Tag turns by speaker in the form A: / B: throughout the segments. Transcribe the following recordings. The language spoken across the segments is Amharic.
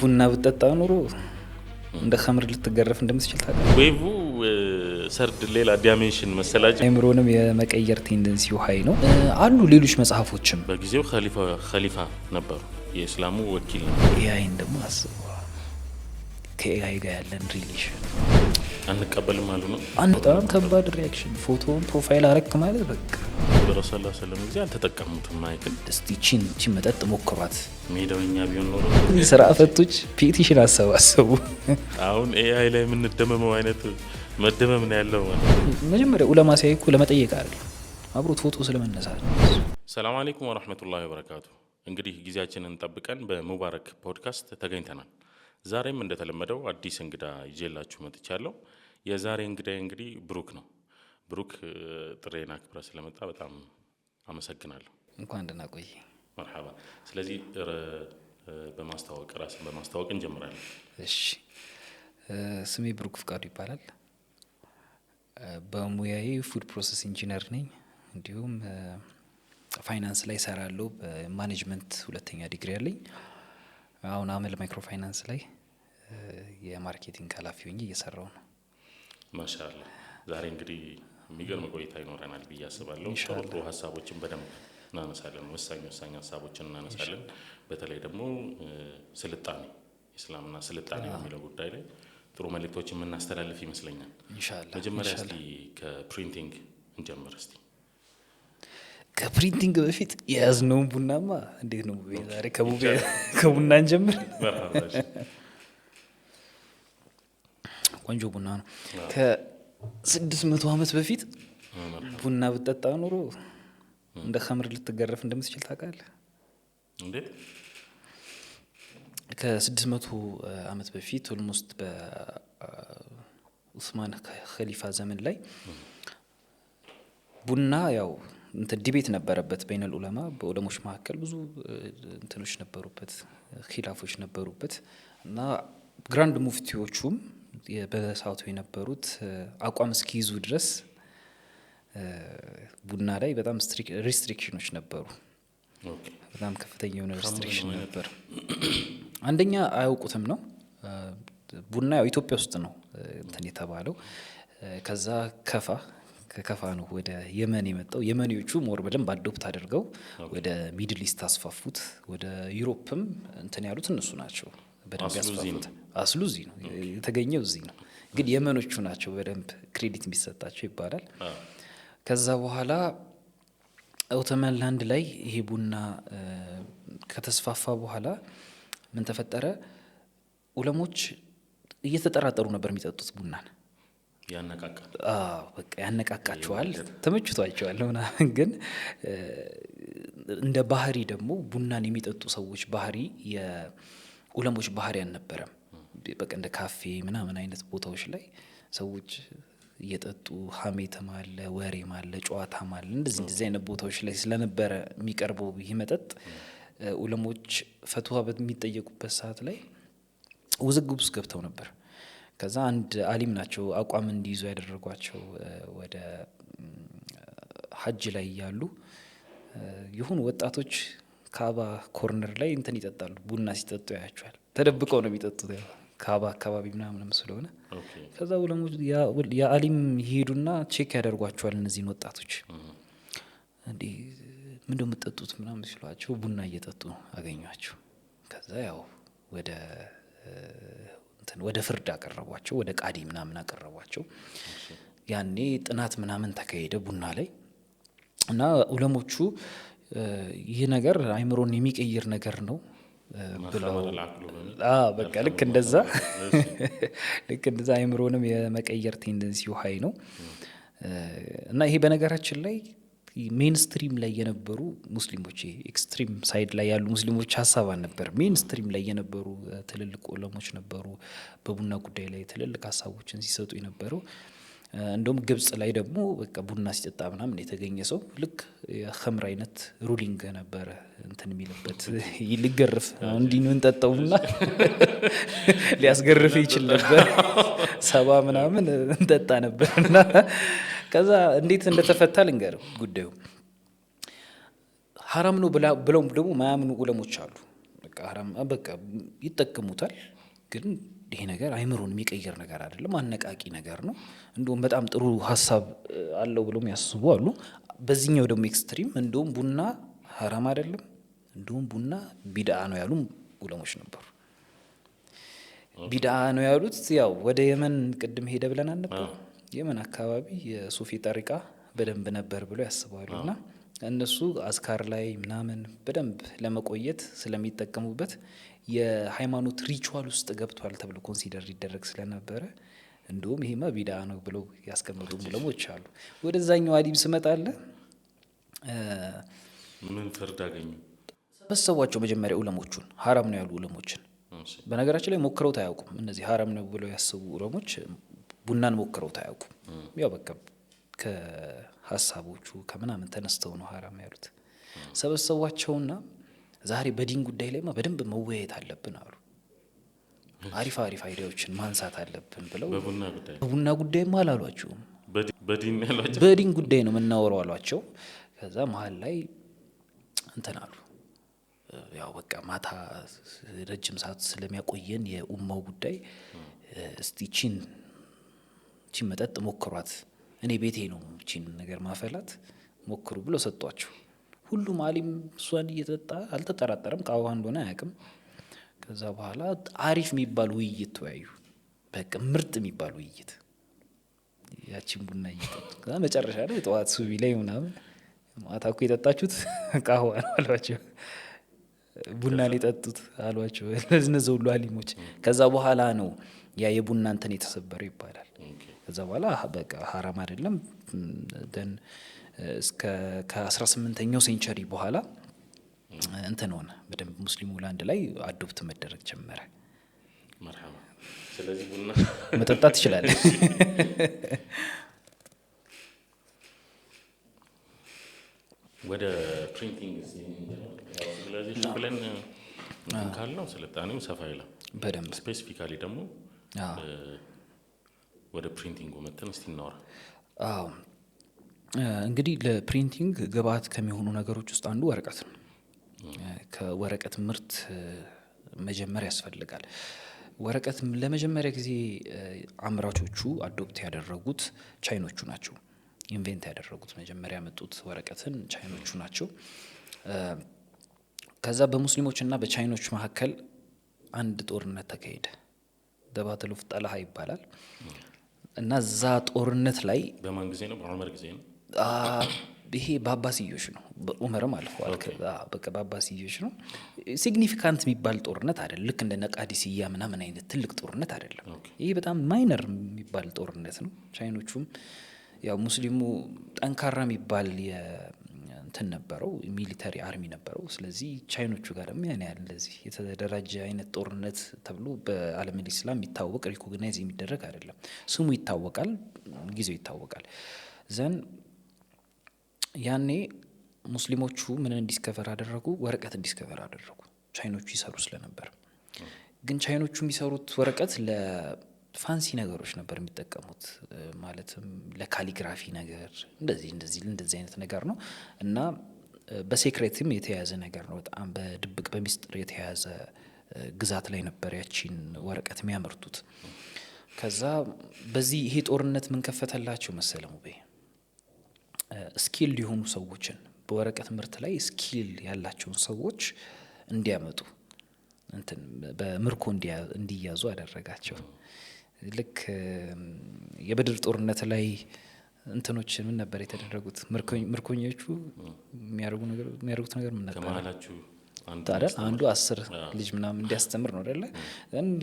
A: ቡና ብትጠጣ ኑሮ እንደ ኸምር ልትገረፍ እንደምትችል ታውቃለህ።
B: ዌቭ ሰርድ ሌላ ዳይሜንሽን መሰላቸው
A: አይምሮንም የመቀየር ቴንደንሲው ሀይ ነው። አሉ ሌሎች መጽሐፎችም
B: በጊዜው ኸሊፋ ነበሩ፣ የእስላሙ ወኪል ነው።
A: ኤአይን ደግሞ አስበው፣ ከኤአይ ጋር ያለን ሪሌሽን
B: አንቀበልም አሉ ነው።
A: በጣም ከባድ ሪያክሽን። ፎቶውን ፕሮፋይል አረክ ማለት በቃ
B: በረሱላ ሰለም ጊዜ አልተጠቀሙትም። ማይክል
A: እስቲ ቺን መጠጥ ሞክሯት።
B: ሜዳውኛ ቢሆን ኖሮ
A: ስራ ፈቶች ፔቲሽን አሰባሰቡ።
B: አሁን ኤአይ ላይ የምንደመመው አይነት መደመም ነው ያለው።
A: መጀመሪያ ኡለማ ሲያይኩ ለመጠየቅ አይደል፣ አብሮት ፎቶ ስለመነሳት።
B: ሰላም አለይኩም ወራህመቱላሂ ወበረካቱ። እንግዲህ ጊዜያችንን ጠብቀን በሙባረክ ፖድካስት ተገኝተናል። ዛሬም እንደተለመደው አዲስ እንግዳ ይዤላችሁ መጥቻለሁ። የዛሬ እንግዳዬ እንግዲህ ብሩክ ነው። ብሩክ ጥሬን አክብረ ስለመጣ በጣም አመሰግናለሁ።
A: እንኳን ደህና ቆይ።
B: መርሐባ። ስለዚህ ራስን በማስተዋወቅ እንጀምራለን።
A: እሺ፣ ስሜ ብሩክ ፍቃዱ ይባላል። በሙያዬ ፉድ ፕሮሰስ ኢንጂነር ነኝ። እንዲሁም ፋይናንስ ላይ ሰራለሁ። በማኔጅመንት ሁለተኛ ዲግሪ አለኝ። አሁን አመል ማይክሮ ፋይናንስ ላይ የማርኬቲንግ ኃላፊ ሆኜ እየሰራው ነው።
B: ማሻአላህ። ዛሬ እንግዲህ የሚገርም ቆይታ ይኖረናል ብዬ አስባለሁ። ጥሩ ሀሳቦችን በደንብ እናነሳለን። ወሳኝ ሀሳቦችን እናነሳለን። በተለይ ደግሞ ስልጣኔ፣ እስላምና ስልጣኔ በሚለው ጉዳይ ላይ ጥሩ መልእክቶችን የምናስተላልፍ ይመስለኛል። ኢንሻአላህ። መጀመሪያ እስቲ ከፕሪንቲንግ እንጀምር። እስቲ
A: ከፕሪንቲንግ በፊት የያዝነውን ቡናማ እንዴት ነው? ዛሬ ከቡና እንጀምር። ቆንጆ ቡና ነው። ከ600 ዓመት በፊት ቡና ብትጠጣ ኑሮ እንደ ኸምር ልትገረፍ እንደምትችል ታውቃለህ።
B: እንዴት?
A: ከ600 ዓመት በፊት ኦልሞስት በኡስማን ኸሊፋ ዘመን ላይ ቡና ያው ዲቤት ነበረበት በይነል ዑለማ፣ በዑለሞች መካከል ብዙ እንትኖች ነበሩበት፣ ኺላፎች ነበሩበት እና ግራንድ ሙፍቲዎቹም በሰዓቱ የነበሩት አቋም እስኪይዙ ድረስ ቡና ላይ በጣም ሪስትሪክሽኖች ነበሩ። በጣም ከፍተኛ የሆነ ሪስትሪክሽን ነበር። አንደኛ አያውቁትም ነው። ቡና ያው ኢትዮጵያ ውስጥ ነው እንትን የተባለው። ከዛ ከከፋ ነው ወደ የመን የመጣው። የመኒዎቹ ሞር በደንብ አዶፕት አድርገው ወደ ሚድል ኢስት አስፋፉት። ወደ ዩሮፕም እንትን ያሉት እነሱ ናቸው በደንብ ያስፋፉት። አስሉ እዚህ ነው የተገኘው፣ እዚህ ነው። ግን የመኖቹ ናቸው በደንብ ክሬዲት የሚሰጣቸው ይባላል። ከዛ በኋላ ኦቶማን ላንድ ላይ ይሄ ቡና ከተስፋፋ በኋላ ምን ተፈጠረ? ዑለሞች እየተጠራጠሩ ነበር የሚጠጡት ቡናን። በቃ ያነቃቃቸዋል፣ ተመችቷቸዋል ምናምን። ግን እንደ ባህሪ ደግሞ ቡናን የሚጠጡ ሰዎች ባህሪ የዑለሞች ባህሪ አልነበረም። በቃ እንደ ካፌ ምናምን አይነት ቦታዎች ላይ ሰዎች እየጠጡ ሀሜትም አለ፣ ወሬም አለ፣ ጨዋታም አለ። እንደዚህ አይነት ቦታዎች ላይ ስለነበረ የሚቀርበው ይህ መጠጥ ዑለሞች ፈትዋ በሚጠየቁበት ሰዓት ላይ ውዝግብ ውስጥ ገብተው ነበር። ከዛ አንድ አሊም ናቸው አቋም እንዲይዙ ያደረጓቸው። ወደ ሀጅ ላይ ያሉ የሆኑ ወጣቶች ካባ ኮርነር ላይ እንትን ይጠጣሉ። ቡና ሲጠጡ ያያቸዋል። ተደብቀው ነው የሚጠጡት ካባ አካባቢ ምናምን ስለሆነ። ከዛ ዑለሞች የአሊም ይሄዱና ቼክ ያደርጓቸዋል እነዚህን ወጣቶች። እንዴ ምንድነው የምትጠጡት ምናምን ሲሏቸው ቡና እየጠጡ አገኟቸው። ከዛ ያው ወደ ፍርድ አቀረቧቸው፣ ወደ ቃዲ ምናምን አቀረቧቸው። ያኔ ጥናት ምናምን ተካሄደ ቡና ላይ እና ዑለሞቹ ይህ ነገር አይምሮን የሚቀይር ነገር ነው ብለው በቃ ልክ እንደዛ አይምሮንም የመቀየር ቴንደንሲው ሀይ ነው እና ይሄ በነገራችን ላይ ሜንስትሪም ላይ የነበሩ ሙስሊሞች፣ ኤክስትሪም ሳይድ ላይ ያሉ ሙስሊሞች ሀሳብ አልነበር። ሜንስትሪም ላይ የነበሩ ትልልቅ ዑለሞች ነበሩ በቡና ጉዳይ ላይ ትልልቅ ሀሳቦችን ሲሰጡ የነበረው። እንደውም ግብጽ ላይ ደግሞ በቃ ቡና ሲጠጣ ምናምን የተገኘ ሰው ልክ የኸምር አይነት ሩሊንግ ነበረ እንትን የሚልበት ሊገርፍ እንዲህ ነው እንጠጣው ቡና ሊያስገርፍ ይችል ነበር። 70 ምናምን እንጠጣ ነበር እና ከዛ እንዴት እንደተፈታ ልንገር ጉዳዩ። ሐራም ነው ብለው ደግሞ ማያምኑ ዑለሞች አሉ። በቃ ሐራም በቃ ይጠቀሙታል። ግን ይሄ ነገር አይምሮን የሚቀይር ነገር አይደለም፣ አነቃቂ ነገር ነው። እንደውም በጣም ጥሩ ሀሳብ አለው ብሎም ያስቡ አሉ። በዚህኛው ደግሞ ኤክስትሪም እንደውም ቡና ሐራም አይደለም፣ እንደውም ቡና ቢድአ ነው ያሉ ዑለሞች ነበሩ። ቢድአ ነው ያሉት ያው ወደ የመን ቅድም ሄደ ብለናል ነበር። የመን አካባቢ የሱፊ ጠሪቃ በደንብ ነበር ብለው ያስባሉ። እና እነሱ አዝካር ላይ ምናምን በደንብ ለመቆየት ስለሚጠቀሙበት የሃይማኖት ሪቹዋል ውስጥ ገብቷል ተብሎ ኮንሲደር ይደረግ ስለነበረ እንዲሁም ይሄማ ቢድአ ነው ብለው ያስቀመጡ ዑለሞች አሉ። ወደዛኛው አዲም ስመጣለ
B: ምን ፍርድ አገኙ?
A: ሰበሰቧቸው መጀመሪያ ዑለሞቹን ሐራም ነው ያሉ ዑለሞችን። በነገራችን ላይ ሞክረውት አያውቁም። እነዚህ ሐራም ነው ብለው ያስቡ ዑለሞች ቡናን ሞክረውት አያውቁም። ያው በቃ ከሀሳቦቹ ከምናምን ተነስተው ነው ሐራም ያሉት። ሰበሰቧቸውና ዛሬ በዲን ጉዳይ ላይማ በደንብ መወያየት አለብን አሉ። አሪፍ አይዲያዎችን ማንሳት አለብን ብለው በቡና ጉዳይማ አላሏቸውም። በዲን ጉዳይ ነው የምናወራው አሏቸው። ከዛ መሀል ላይ እንትን አሉ። ያው በቃ ማታ ረጅም ሰዓት ስለሚያቆየን የኡማው ጉዳይ እስቲ ቺን መጠጥ ሞክሯት፣ እኔ ቤቴ ነው ቺን ነገር ማፈላት ሞክሩ ብሎ ሰጧቸው። ሁሉም አሊም እሷን እየጠጣ አልተጠራጠረም፣ ቃዋ እንደሆነ አያውቅም። ከዛ በኋላ አሪፍ የሚባል ውይይት ተወያዩ። በቃ ምርጥ የሚባል ውይይት ያቺን ቡና እየጠጡ ከዛ መጨረሻ ላይ ጠዋት ሱቢ ላይ ምናምን ማታ እኮ የጠጣችሁት ቃዋ ነው አሏቸው። ቡና ነው የጠጡት አሏቸው እነዚህ ሁሉ አሊሞች። ከዛ በኋላ ነው ያ የቡና እንትን የተሰበረው ይባላል። ከዛ በኋላ በቃ ሐራም አይደለም። ደን እስከ ከ18ኛው ሴንቸሪ በኋላ እንትን ሆነ በደንብ ሙስሊሙ ላንድ ላይ አዶፕት መደረግ ጀመረ።
B: መርሐባ። ስለዚህ ቡና
A: መጠጣት ይችላል።
B: ወደ ፕሪንቲንግ ስለዚህ ብለን ካልነው ስልጣኔው ሰፋ ይላል
A: በደንብ።
B: ስፔሲፊካሊ ደግሞ ወደ ፕሪንቲንግ መተን እስቲ እናወራ።
A: አዎ እንግዲህ ለፕሪንቲንግ ግብአት ከሚሆኑ ነገሮች ውስጥ አንዱ ወረቀት ነው። ከወረቀት ምርት መጀመር ያስፈልጋል። ወረቀት ለመጀመሪያ ጊዜ አምራቾቹ አዶፕት ያደረጉት ቻይኖቹ ናቸው። ኢንቬንት ያደረጉት መጀመሪያ ያመጡት ወረቀትን ቻይኖቹ ናቸው። ከዛ በሙስሊሞችና በቻይኖች መካከል አንድ ጦርነት ተካሄደ። ባትል ኦፍ ጠልሃ ይባላል። እና እዛ ጦርነት ላይ
B: በማን ጊዜ ነው? በዑመር ጊዜ ነው።
A: ይሄ በአባስዮሽ ነው። በዑመርም አልፏል። በቃ በአባስዮሽ ነው። ሲግኒፊካንት የሚባል ጦርነት አይደለም። ልክ እንደ ነቃዲስያ ምናምን አይነት ትልቅ ጦርነት አይደለም። ይሄ በጣም ማይነር የሚባል ጦርነት ነው። ቻይኖቹም ያው ሙስሊሙ ጠንካራ የሚባል እንትን ነበረው፣ ሚሊተሪ አርሚ ነበረው። ስለዚህ ቻይኖቹ ጋር ደግሞ ያን ያህል እንደዚህ የተደራጀ አይነት ጦርነት ተብሎ በዓለም ኢስላም የሚታወቅ ሪኮግናይዝ የሚደረግ አይደለም። ስሙ ይታወቃል፣ ጊዜው ይታወቃል። ዘን ያኔ ሙስሊሞቹ ምን እንዲስከቨር አደረጉ? ወረቀት እንዲስከቨር አደረጉ። ቻይኖቹ ይሰሩ ስለነበር። ግን ቻይኖቹ የሚሰሩት ወረቀት ለፋንሲ ነገሮች ነበር የሚጠቀሙት። ማለትም ለካሊግራፊ ነገር እንደዚህ አይነት ነገር ነው እና በሴክሬትም የተያዘ ነገር ነው። በጣም በድብቅ በሚስጥር የተያዘ ግዛት ላይ ነበር ያቺን ወረቀት የሚያመርቱት። ከዛ በዚህ ይሄ ጦርነት ምን ከፈተላቸው መሰለሙ? ስኪል የሆኑ ሰዎችን በወረቀት ምርት ላይ ስኪል ያላቸውን ሰዎች እንዲያመጡ እንትን በምርኮ እንዲያዙ አደረጋቸው። ልክ የበድር ጦርነት ላይ እንትኖች ምን ነበር የተደረጉት? ምርኮኞቹ የሚያደርጉት ነገር ምን ነበር? አንዱ 10 ልጅ ምናምን እንዲያስተምር ነው አይደለ?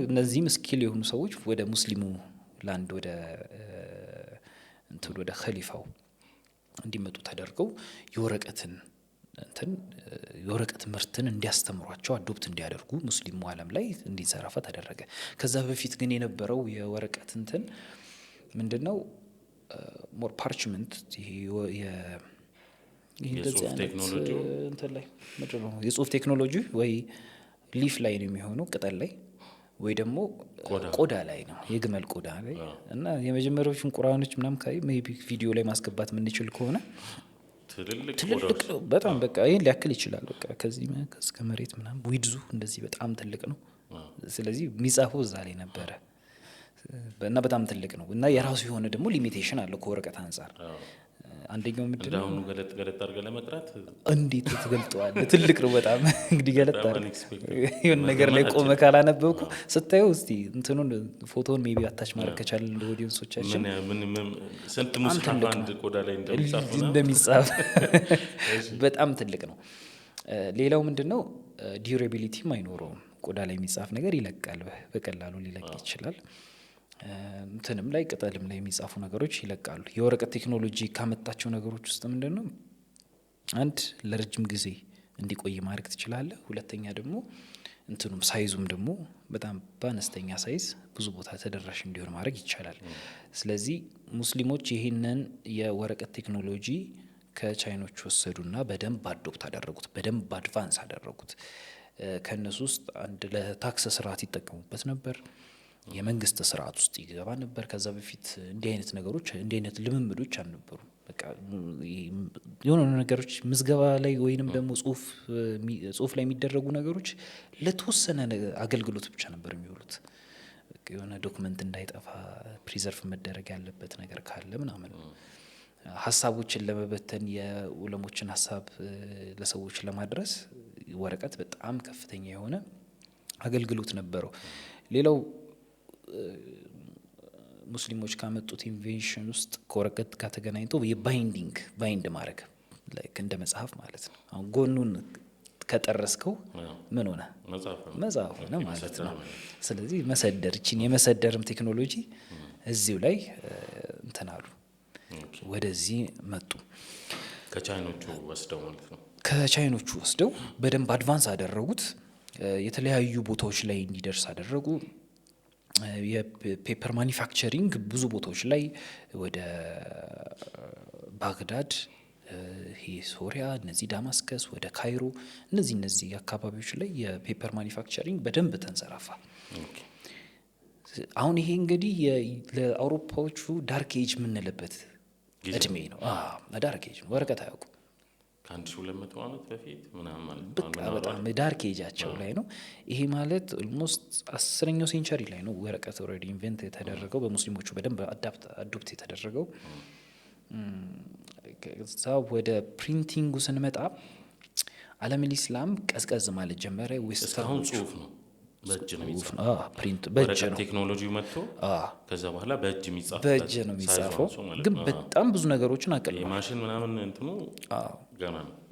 A: እነዚህም ስኪል የሆኑ ሰዎች ወደ ሙስሊሙ ላንድ ወደ ኸሊፋው እንዲመጡ ተደርገው የወረቀት ምርትን እንዲያስተምሯቸው አዶፕት እንዲያደርጉ ሙስሊሙ ዓለም ላይ እንዲንሰራፋ ተደረገ። ከዛ በፊት ግን የነበረው የወረቀት እንትን ምንድነው? ሞር ፓርችመንት የጽሁፍ ቴክኖሎጂ ወይ ሊፍ ላይ ነው የሚሆነው፣ ቅጠል ላይ ወይ ደግሞ ቆዳ ላይ ነው፣ የግመል ቆዳ ላይ እና የመጀመሪያዎቹን ቁርአኖች ምናምን ሜይ ቢ ቪዲዮ ላይ ማስገባት የምንችል ከሆነ ትልልቅ ነው በጣም በቃ ይሄን ሊያክል ይችላል። በቃ ከዚህ እስከ መሬት ምናምን ዊድዙ እንደዚህ በጣም ትልቅ ነው። ስለዚህ የሚጻፈው እዛ ላይ ነበረ እና በጣም ትልቅ ነው እና የራሱ የሆነ ደግሞ ሊሚቴሽን አለው ከወረቀት አንጻር። አንደኛው ምንድን ነው
B: አሁን ገለጥ አድርገህ ለመጥራት
A: እንዴት ትገልጠዋለህ? ትልቅ ነው በጣም እንግዲህ ገለጥ የሆነ ነገር ላይ ቆመ ካላነበብኩ ስታየው እስቲ እንትኑን ፎቶውን ሜቢ አታች ማድረግ ከቻለን እንደ ኦዲየንሶቻችን
B: ስንት ሙስሐፍ አንድ ቆዳ ላይ
A: እንደሚጻፍ በጣም ትልቅ ነው። ሌላው ምንድን ነው ዲዩሬቢሊቲም አይኖረውም። ቆዳ ላይ የሚጻፍ ነገር ይለቃል፣ በቀላሉ ሊለቅ ይችላል። እንትንም ላይ ቅጠልም ላይ የሚጻፉ ነገሮች ይለቃሉ። የወረቀት ቴክኖሎጂ ካመጣቸው ነገሮች ውስጥ ምንድን ነው አንድ ለረጅም ጊዜ እንዲቆይ ማድረግ ትችላለህ። ሁለተኛ ደግሞ እንትኑም ሳይዙም ደግሞ በጣም በአነስተኛ ሳይዝ ብዙ ቦታ ተደራሽ እንዲሆን ማድረግ ይቻላል። ስለዚህ ሙስሊሞች ይህንን የወረቀት ቴክኖሎጂ ከቻይኖች ወሰዱና በደንብ አዶፕት አደረጉት፣ በደንብ አድቫንስ አደረጉት። ከእነሱ ውስጥ አንድ ለታክስ ስርዓት ይጠቀሙበት ነበር፣ የመንግስት ስርዓት ውስጥ ይገባ ነበር። ከዛ በፊት እንዲህ አይነት ነገሮች እንዲህ አይነት ልምምዶች አልነበሩ። በቃ የሆነ ነገሮች ምዝገባ ላይ ወይንም ደግሞ ጽሁፍ ላይ የሚደረጉ ነገሮች ለተወሰነ አገልግሎት ብቻ ነበር የሚውሉት። የሆነ ዶክመንት እንዳይጠፋ ፕሪዘርቭ መደረግ ያለበት ነገር ካለ ምናምን ሀሳቦችን ለመበተን የዑለሞችን ሀሳብ ለሰዎች ለማድረስ ወረቀት በጣም ከፍተኛ የሆነ አገልግሎት ነበረው። ሌላው ሙስሊሞች ካመጡት ኢንቬንሽን ውስጥ ከወረቀት ጋር ተገናኝቶ ባይንድ ማድረግ እንደ መጽሐፍ ማለት ነው። አሁን ጎኑን ከጠረስከው ምን ሆነ? መጽሐፍ ሆነ ማለት ነው። ስለዚህ እቺን የመሰደርም ቴክኖሎጂ እዚሁ ላይ እንትን አሉ፣ ወደዚህ መጡ።
B: ከቻይኖቹ ወስደው ማለት ነው።
A: ከቻይኖቹ ወስደው በደንብ አድቫንስ አደረጉት። የተለያዩ ቦታዎች ላይ እንዲደርስ አደረጉ። የፔፐር ማኒፋክቸሪንግ ብዙ ቦታዎች ላይ ወደ ባግዳድ፣ ሶሪያ፣ እነዚህ ዳማስከስ፣ ወደ ካይሮ እነዚህ አካባቢዎች ላይ የፔፐር ማኒፋክቸሪንግ በደንብ ተንሰራፋ። አሁን ይሄ እንግዲህ ለአውሮፓዎቹ ዳርክ ኤጅ የምንልበት እድሜ ነው። ዳርክ ኤጅ ነው። ወረቀት አያውቁ
B: ከ1200 ዓመት በፊት ምናምን ማለት
A: በጣም ዳርክ ኤጃቸው ላይ ነው። ይሄ ማለት ኦልሞስት 10ኛው ሴንቸሪ ላይ ነው ወረቀት ኦልሬዲ ኢንቨንት የተደረገው በሙስሊሞቹ በደንብ አዶፕት የተደረገው። ከዛ ወደ ፕሪንቲንጉ ስንመጣ ዓለምን ኢስላም ቀዝቀዝ ማለት ጀመረ።
B: እስካሁን ጽሁፍ ነው፣ በእጅ ነው የሚጻፈው።
A: ፕሪንት በእጅ ነው።
B: ቴክኖሎጂው መጥቶ ከዛ በኋላ በእጅ
A: ነው የሚጻፈው። ግን በጣም ብዙ ነገሮችን አቀልሏል።
B: ማሽን ምናምን እንትኑ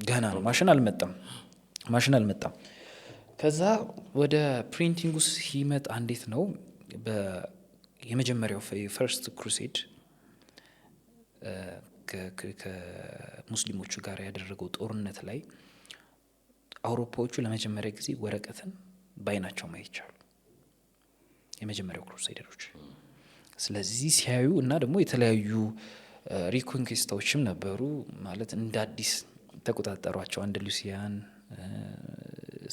A: ገና ነው። ማሽን አልመጣም። ከዛ ወደ ፕሪንቲንጉ ሲመጣ እንዴት ነው የመጀመሪያው ፈርስት ክሩሴድ ከሙስሊሞቹ ጋር ያደረገው ጦርነት ላይ አውሮፓዎቹ ለመጀመሪያ ጊዜ ወረቀትን ባይናቸው ማየት ቻሉ፣ የመጀመሪያው ክሩሴደሮች። ስለዚህ ሲያዩ እና ደግሞ የተለያዩ ሪኮንኪስታዎችም ነበሩ ማለት እንደ አዲስ ተቆጣጠሯቸው። አንዳሉሲያን፣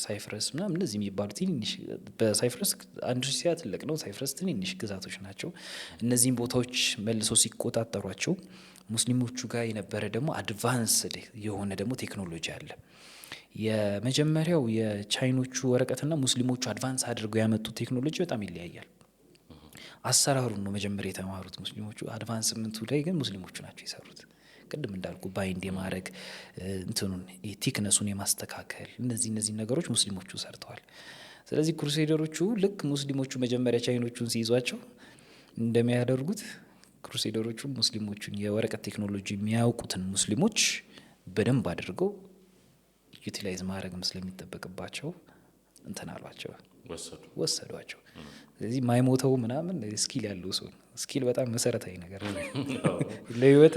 A: ሳይፍረስ ምናምን እነዚህ የሚባሉ ትንንሽ፣ በሳይፍረስ አንዳሉሲያ ትልቅ ነው፣ ሳይፍረስ ትንንሽ ግዛቶች ናቸው። እነዚህም ቦታዎች መልሰው ሲቆጣጠሯቸው ሙስሊሞቹ ጋር የነበረ ደግሞ አድቫንስድ የሆነ ደግሞ ቴክኖሎጂ አለ። የመጀመሪያው የቻይኖቹ ወረቀትና ሙስሊሞቹ አድቫንስ አድርገው ያመጡት ቴክኖሎጂ በጣም ይለያያል። አሰራሩን ነው መጀመሪያ የተማሩት ሙስሊሞቹ። አድቫንስመንቱ ላይ ግን ሙስሊሞቹ ናቸው የሰሩት። ቅድም እንዳልኩ ባይንድ የማድረግ እንትኑን ቲክነሱን የማስተካከል እነዚህ ነገሮች ሙስሊሞቹ ሰርተዋል። ስለዚህ ክሩሴደሮቹ ልክ ሙስሊሞቹ መጀመሪያ ቻይኖቹን ሲይዟቸው እንደሚያደርጉት ክሩሴደሮቹ ሙስሊሞቹን የወረቀት ቴክኖሎጂ የሚያውቁትን ሙስሊሞች በደንብ አድርገው ዩቲላይዝ ማድረግም ስለሚጠበቅባቸው እንትን አሏቸው፣ ወሰዷቸው። ስለዚህ ማይሞተው ምናምን ስኪል ያለው ሰው ነው። ስኪል በጣም መሰረታዊ ነገር ነው ለህይወት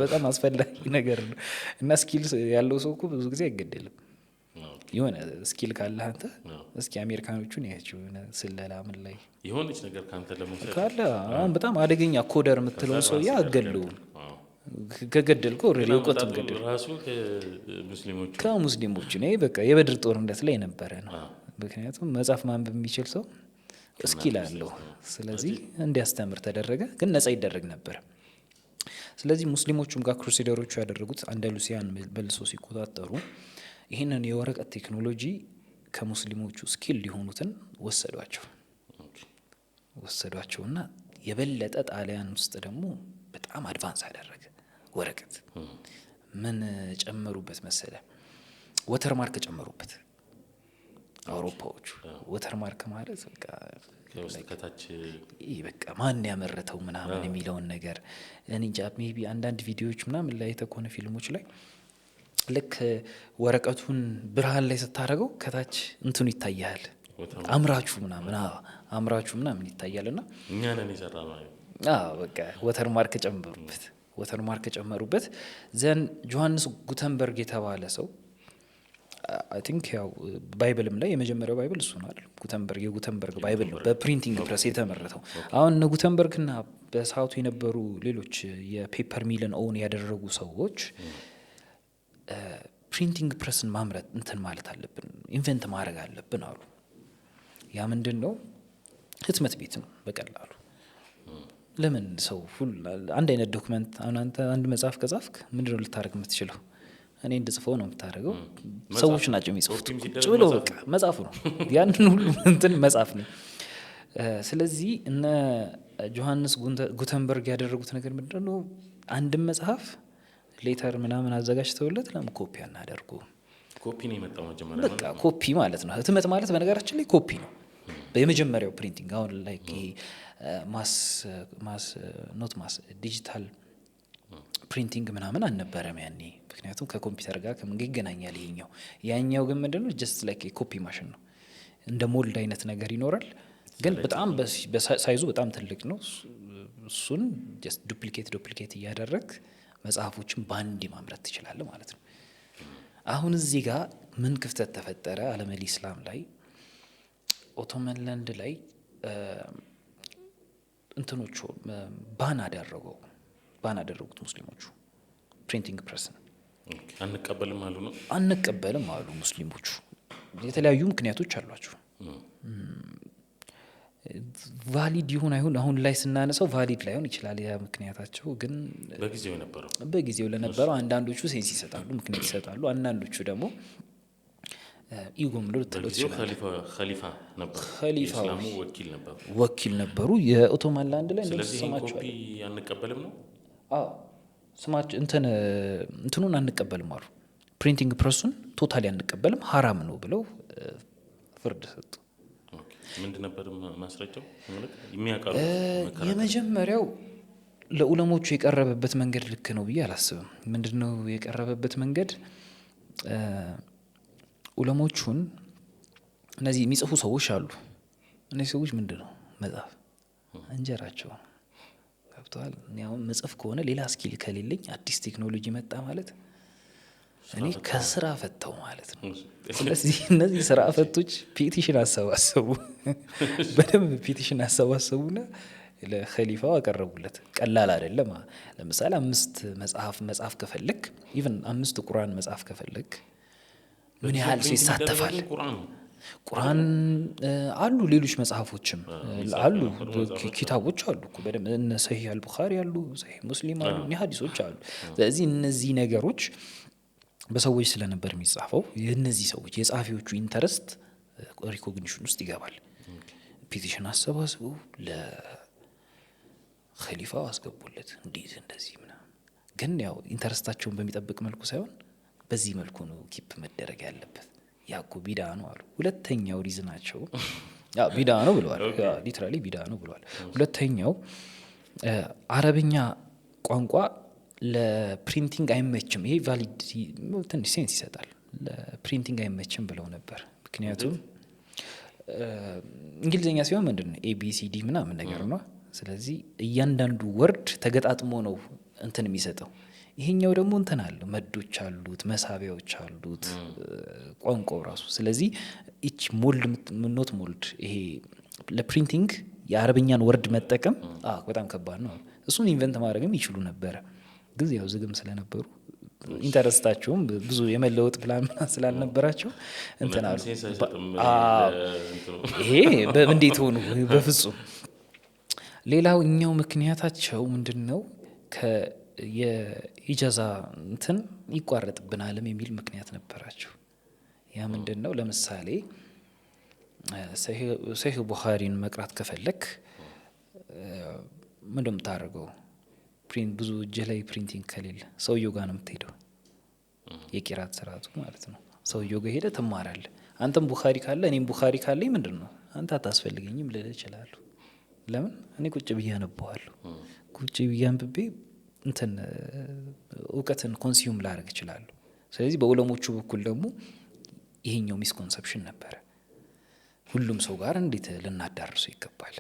A: በጣም አስፈላጊ ነገር ነው። እና ስኪል ያለው ሰው እኮ ብዙ ጊዜ አይገደልም። የሆነ ስኪል ካለ አንተ እስኪ አሜሪካኖቹን ያቸው የሆነ ስለላ ምን ላይ
B: የሆነች ነገር ካንተ ለመውሰድ
A: ካለ በጣም አደገኛ ኮደር የምትለው ሰው ያገለውን ከገደልኩ ኦልሬዲ እውቀቱን ገደል
B: ራሱ
A: ከሙስሊሞቹ ነው። በቃ የበድር ጦርነት ላይ ነበረ ነው። ምክንያቱም መጽሐፍ ማንበብ የሚችል ሰው ስኪል አለው። ስለዚህ እንዲያስተምር ተደረገ። ግን ነጻ ይደረግ ነበር። ስለዚህ ሙስሊሞቹም ጋር ክሩሴደሮቹ ያደረጉት አንዳሉሲያን መልሶ ሲቆጣጠሩ ይህንን የወረቀት ቴክኖሎጂ ከሙስሊሞቹ ስኪል ሊሆኑትን ወሰዷቸውና የበለጠ ጣሊያን ውስጥ ደግሞ በጣም አድቫንስ አደረገ ወረቀት። ምን ጨመሩበት መሰለ? ወተርማርክ ጨመሩበት አውሮፓዎቹ። ወተርማርክ ማለት በቃ ማን ያመረተው ምናምን የሚለውን ነገር እንጃ። ሜቢ አንዳንድ ቪዲዮዎች ምናምን ላይ የተኮነ ፊልሞች ላይ ልክ ወረቀቱን ብርሃን ላይ ስታደርገው ከታች እንትኑ ይታያል፣ አምራቹ ምናምን ይታያልና
B: እኛ ነን የሰራነው።
A: በቃ ወተርማርክ ጨመሩበት። ዘን ጆሐንስ ጉተንበርግ የተባለ ሰው አይ ቲንክ ያው ባይብልም ላይ የመጀመሪያው ባይብል እሱ ነው አይደል? የጉተንበርግ ባይብል ነው በፕሪንቲንግ ፕሬስ የተመረተው። አሁን እነ ጉተንበርግና በሰዓቱ የነበሩ ሌሎች የፔፐር ሚልን ኦውን ያደረጉ ሰዎች ፕሪንቲንግ ፕሬስን ማምረት እንትን ማለት አለብን፣ ኢንቨንት ማድረግ አለብን አሉ። ያ ምንድን ነው? ህትመት ቤት ነው በቀላሉ። ለምን ሰው አንድ አይነት ዶክመንት አንተ አንድ መጽሐፍ ከጻፍክ ምንድነው ልታደርግ የምትችለው? እኔ እንድጽፈው ነው የምታደርገው። ሰዎች ናቸው የሚጽፉት። ቁጭ ብለው በቃ መጽሐፉ ነው ያንን ሁሉ እንትን መጽሐፍ ነው። ስለዚህ እነ ጆሐንስ ጉተንበርግ ያደረጉት ነገር ምንድን ነው? አንድም መጽሐፍ ሌተር ምናምን አዘጋጅተውለት ለምን ኮፒ አናደርጉ?
B: ኮፒ ነው የመጣው መጀመሪያ።
A: በቃ ኮፒ ማለት ነው። ህትመት ማለት በነገራችን ላይ ኮፒ ነው። የመጀመሪያው ፕሪንቲንግ አሁን ላይ ማስ ዲጂታል ፕሪንቲንግ ምናምን አልነበረም ያኔ። ምክንያቱም ከኮምፒውተር ጋር ከምን ይገናኛል ይሄኛው። ያኛው ግን ምንድነው? ጀስት ላይክ የኮፒ ማሽን ነው። እንደ ሞልድ አይነት ነገር ይኖራል፣ ግን በጣም ሳይዙ በጣም ትልቅ ነው። እሱን ጀስት ዱፕሊኬት እያደረግ መጽሐፎችን በአንድ ማምረት ትችላለህ ማለት ነው። አሁን እዚህ ጋር ምን ክፍተት ተፈጠረ? አለመል ኢስላም ላይ ኦቶመን ላንድ ላይ እንትኖቹ ባን አደረጉት ሙስሊሞቹ ፕሪንቲንግ ፕሬስን አንቀበልም አሉ ሙስሊሞቹ። የተለያዩ ምክንያቶች አሏቸው። ቫሊድ ይሁን አይሁን አሁን ላይ ስናነሳው ቫሊድ ላይሆን ይችላል ያ ምክንያታቸው። ግን በጊዜው ለነበረው አንዳንዶቹ ሴንስ ይሰጣሉ፣ ምክንያት ይሰጣሉ። አንዳንዶቹ ደግሞ ኢጎም ልትለው ይችላል።
B: ኸሊፋ ነበሩ፣ የእስላሙ
A: ወኪል ነበሩ። የኦቶማን ላንድ ላይ እንደዚህ ስማቸው
B: ኮፒ አንቀበልም ነው።
A: ስማቸው እንትኑን አንቀበልም አሉ። ፕሪንቲንግ ፕሬሱን ቶታሊ አንቀበልም፣ ሀራም ነው ብለው ፍርድ ሰጡ።
B: ምንድን ነበር ማስረጃው? የሚያቀርቡ
A: የመጀመሪያው ለኡለሞቹ የቀረበበት መንገድ ልክ ነው ብዬ አላስብም። ምንድነው የቀረበበት መንገድ? ኡለሞቹን እነዚህ የሚጽፉ ሰዎች አሉ። እነዚህ ሰዎች ምንድነው መጽሐፍ እንጀራቸው ገብተዋል። አሁን መጽሐፍ ከሆነ ሌላ ስኪል ከሌለኝ አዲስ ቴክኖሎጂ መጣ ማለት እኔ ከስራ ፈተው ማለት ነው። ስለዚህ እነዚህ ስራ ፈቶች ፔቲሽን በደንብ ፔቲሽን አሰባሰቡና ለኸሊፋው አቀረቡለት። ቀላል አይደለም። ለምሳሌ 5 መጽሐፍ ከፈለክ ኢቭን 5 ቁርአን መጽሐፍ ከፈለክ ምን ያህል ሰው ይሳተፋል? ቁርአን አሉ፣ ሌሎች መጽሐፎችም አሉ፣ ኪታቦች አሉ እኮ በደንብ እነ ሰሂህ አልቡኻሪ አሉ፣ ሰሂህ ሙስሊም አሉ፣ ሐዲሶች አሉ። ስለዚህ እነዚህ ነገሮች በሰዎች ስለነበር የሚጻፈው የእነዚህ ሰዎች የጻፊዎቹ ኢንተረስት ሪኮግኒሽን ውስጥ ይገባል። ፔቲሽን አሰባስበው ለኸሊፋው አስገቡለት። እንዴት እንደዚህ ምናምን። ግን ያው ኢንተረስታቸውን በሚጠብቅ መልኩ ሳይሆን በዚህ መልኩ ነው ኪፕ መደረግ ያለበት። ያኮ ቢዳ ነው አሉ። ሁለተኛው ሪዝናቸው ቢዳ ነው ብለዋል። ሊትራሊ ቢዳ ነው ብለዋል። ሁለተኛው አረብኛ ቋንቋ ለፕሪንቲንግ አይመችም። ይሄ ቫሊድ ትንሽ ሴንስ ይሰጣል። ለፕሪንቲንግ አይመችም ብለው ነበር። ምክንያቱም እንግሊዝኛ ሲሆን ምንድን ነው ኤቢሲዲ ምናምን ነገር ነው። ስለዚህ እያንዳንዱ ወርድ ተገጣጥሞ ነው እንትን የሚሰጠው። ይሄኛው ደግሞ እንትን አለ፣ መዶች አሉት፣ መሳቢያዎች አሉት ቋንቋው ራሱ። ስለዚህ ኢች ኖት ሞልድ ይሄ ለፕሪንቲንግ የአረብኛን ወርድ መጠቀም በጣም ከባድ ነው። እሱን ኢንቨንት ማድረግም ይችሉ ነበረ። ግን ያው ዝግም ስለነበሩ ኢንተረስታቸውም ብዙ የመለወጥ ፕላን ስላልነበራቸው እንትን አሉ። ይሄ እንዴት ሆኑ? በፍጹም። ሌላው እኛው ምክንያታቸው ምንድነው? የኢጃዛ እንትን ይቋረጥብናልም የሚል ምክንያት ነበራቸው። ያ ምንድን ነው? ለምሳሌ ሰሂህ ቡኻሪን መቅራት ከፈለክ ምንድን የምታደርገው? ብዙ እጅህ ላይ ፕሪንቲንግ ከሌለ ሰውየው ጋር ነው የምትሄደው። የቂራት ስርዓቱ ማለት ነው። ሰውየው ጋር ሄደህ ትማራለህ። አንተም ቡኻሪ ካለ እኔም ቡኻሪ ካለኝ ምንድን ነው አንተ አታስፈልገኝም ልልህ እችላለሁ። ለምን? እኔ ቁጭ ብዬ አነበዋለሁ። ቁጭ ብዬ አንብቤ እንትን እውቀትን ኮንሱም ላደርግ እችላለሁ። ስለዚህ በዑለሞቹ በኩል ደግሞ ይሄኛው ሚስኮንሰፕሽን ነበረ። ሁሉም ሰው ጋር እንዴት ልናዳርሱ ይገባል።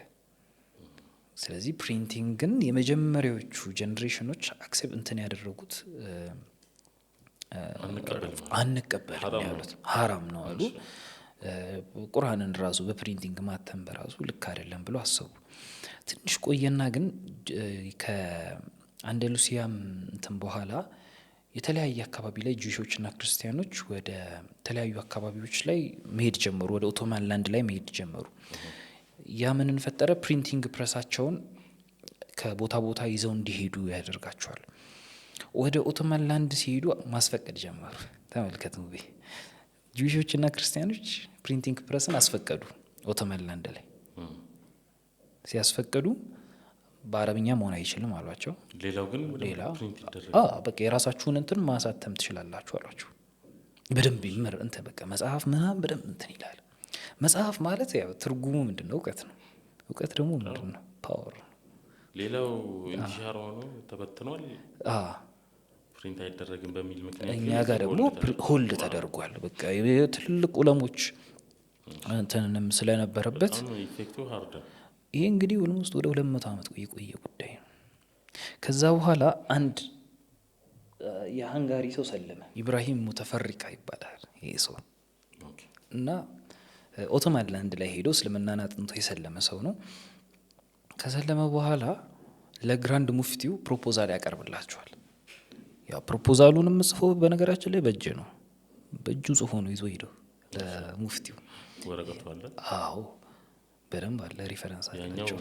A: ስለዚህ ፕሪንቲንግን የመጀመሪያዎቹ ጀኔሬሽኖች አክሴፕት እንትን ያደረጉት አንቀበልም ያሉት ሀራም ነው አሉ። ቁርአንን ራሱ በፕሪንቲንግ ማተም በራሱ ልክ አይደለም ብሎ አሰቡ። ትንሽ ቆየና ግን ከአንደሉሲያም እንትን በኋላ የተለያየ አካባቢ ላይ ጁሾችና ክርስቲያኖች ወደ ተለያዩ አካባቢዎች ላይ መሄድ ጀመሩ። ወደ ኦቶማን ላንድ ላይ መሄድ ጀመሩ። ያ ምንን ፈጠረ? ፕሪንቲንግ ፕሬሳቸውን ከቦታ ቦታ ይዘው እንዲሄዱ ያደርጋቸዋል። ወደ ኦቶማን ላንድ ሲሄዱ ማስፈቀድ ጀመሩ። ተመልከቱ፣ ጁሾችና ክርስቲያኖች ፕሪንቲንግ ፕሬስን አስፈቀዱ። ኦቶማን ላንድ ላይ ሲያስፈቀዱ በአረብኛ መሆን አይችልም አሏቸው።
B: ሌላው ግን
A: በቃ የራሳችሁን እንትን ማሳተም ትችላላችሁ አሏቸው። በደንብ ይመር እንትን በቃ መጽሐፍ ምናምን በደንብ እንትን ይላል። መጽሐፍ ማለት ያው ትርጉሙ ምንድነው? እውቀት ነው። እውቀት ደግሞ ምንድነው? ፓወር ነው።
B: ሌላው ኢንሻር ሆኖ ተበትኗል። ፕሪንት አይደረግም በሚል ምክንያት
A: እኛ ጋር ደግሞ ሆልድ ተደርጓል። በቃ ትልልቅ ዑለሞች እንትንም ስለነበረበት
B: ኢፌክቱ ሃርድ።
A: ይሄ እንግዲህ ኦልሞስት ወደ 200 ዓመት የቆየ ጉዳይ ነው። ከዛ በኋላ አንድ የሃንጋሪ ሰው ሰለመ። ኢብራሂም ሙተፈሪቃ ይባላል ይሄ ሰው እና ኦቶማን ላንድ ላይ ሄዶ እስልምናን አጥንቶ የሰለመ ሰው ነው። ከሰለመ በኋላ ለግራንድ ሙፍቲው ፕሮፖዛል ያቀርብላቸዋል። ያው ፕሮፖዛሉንም ጽፎ በነገራችን ላይ በእጅ ነው፣ በእጁ ጽፎ ነው ይዞ ሄደው ለሙፍቲው።
B: ወረቀቱ አለ?
A: አዎ በደንብ አለ። ሪፈረንስ አላቸው።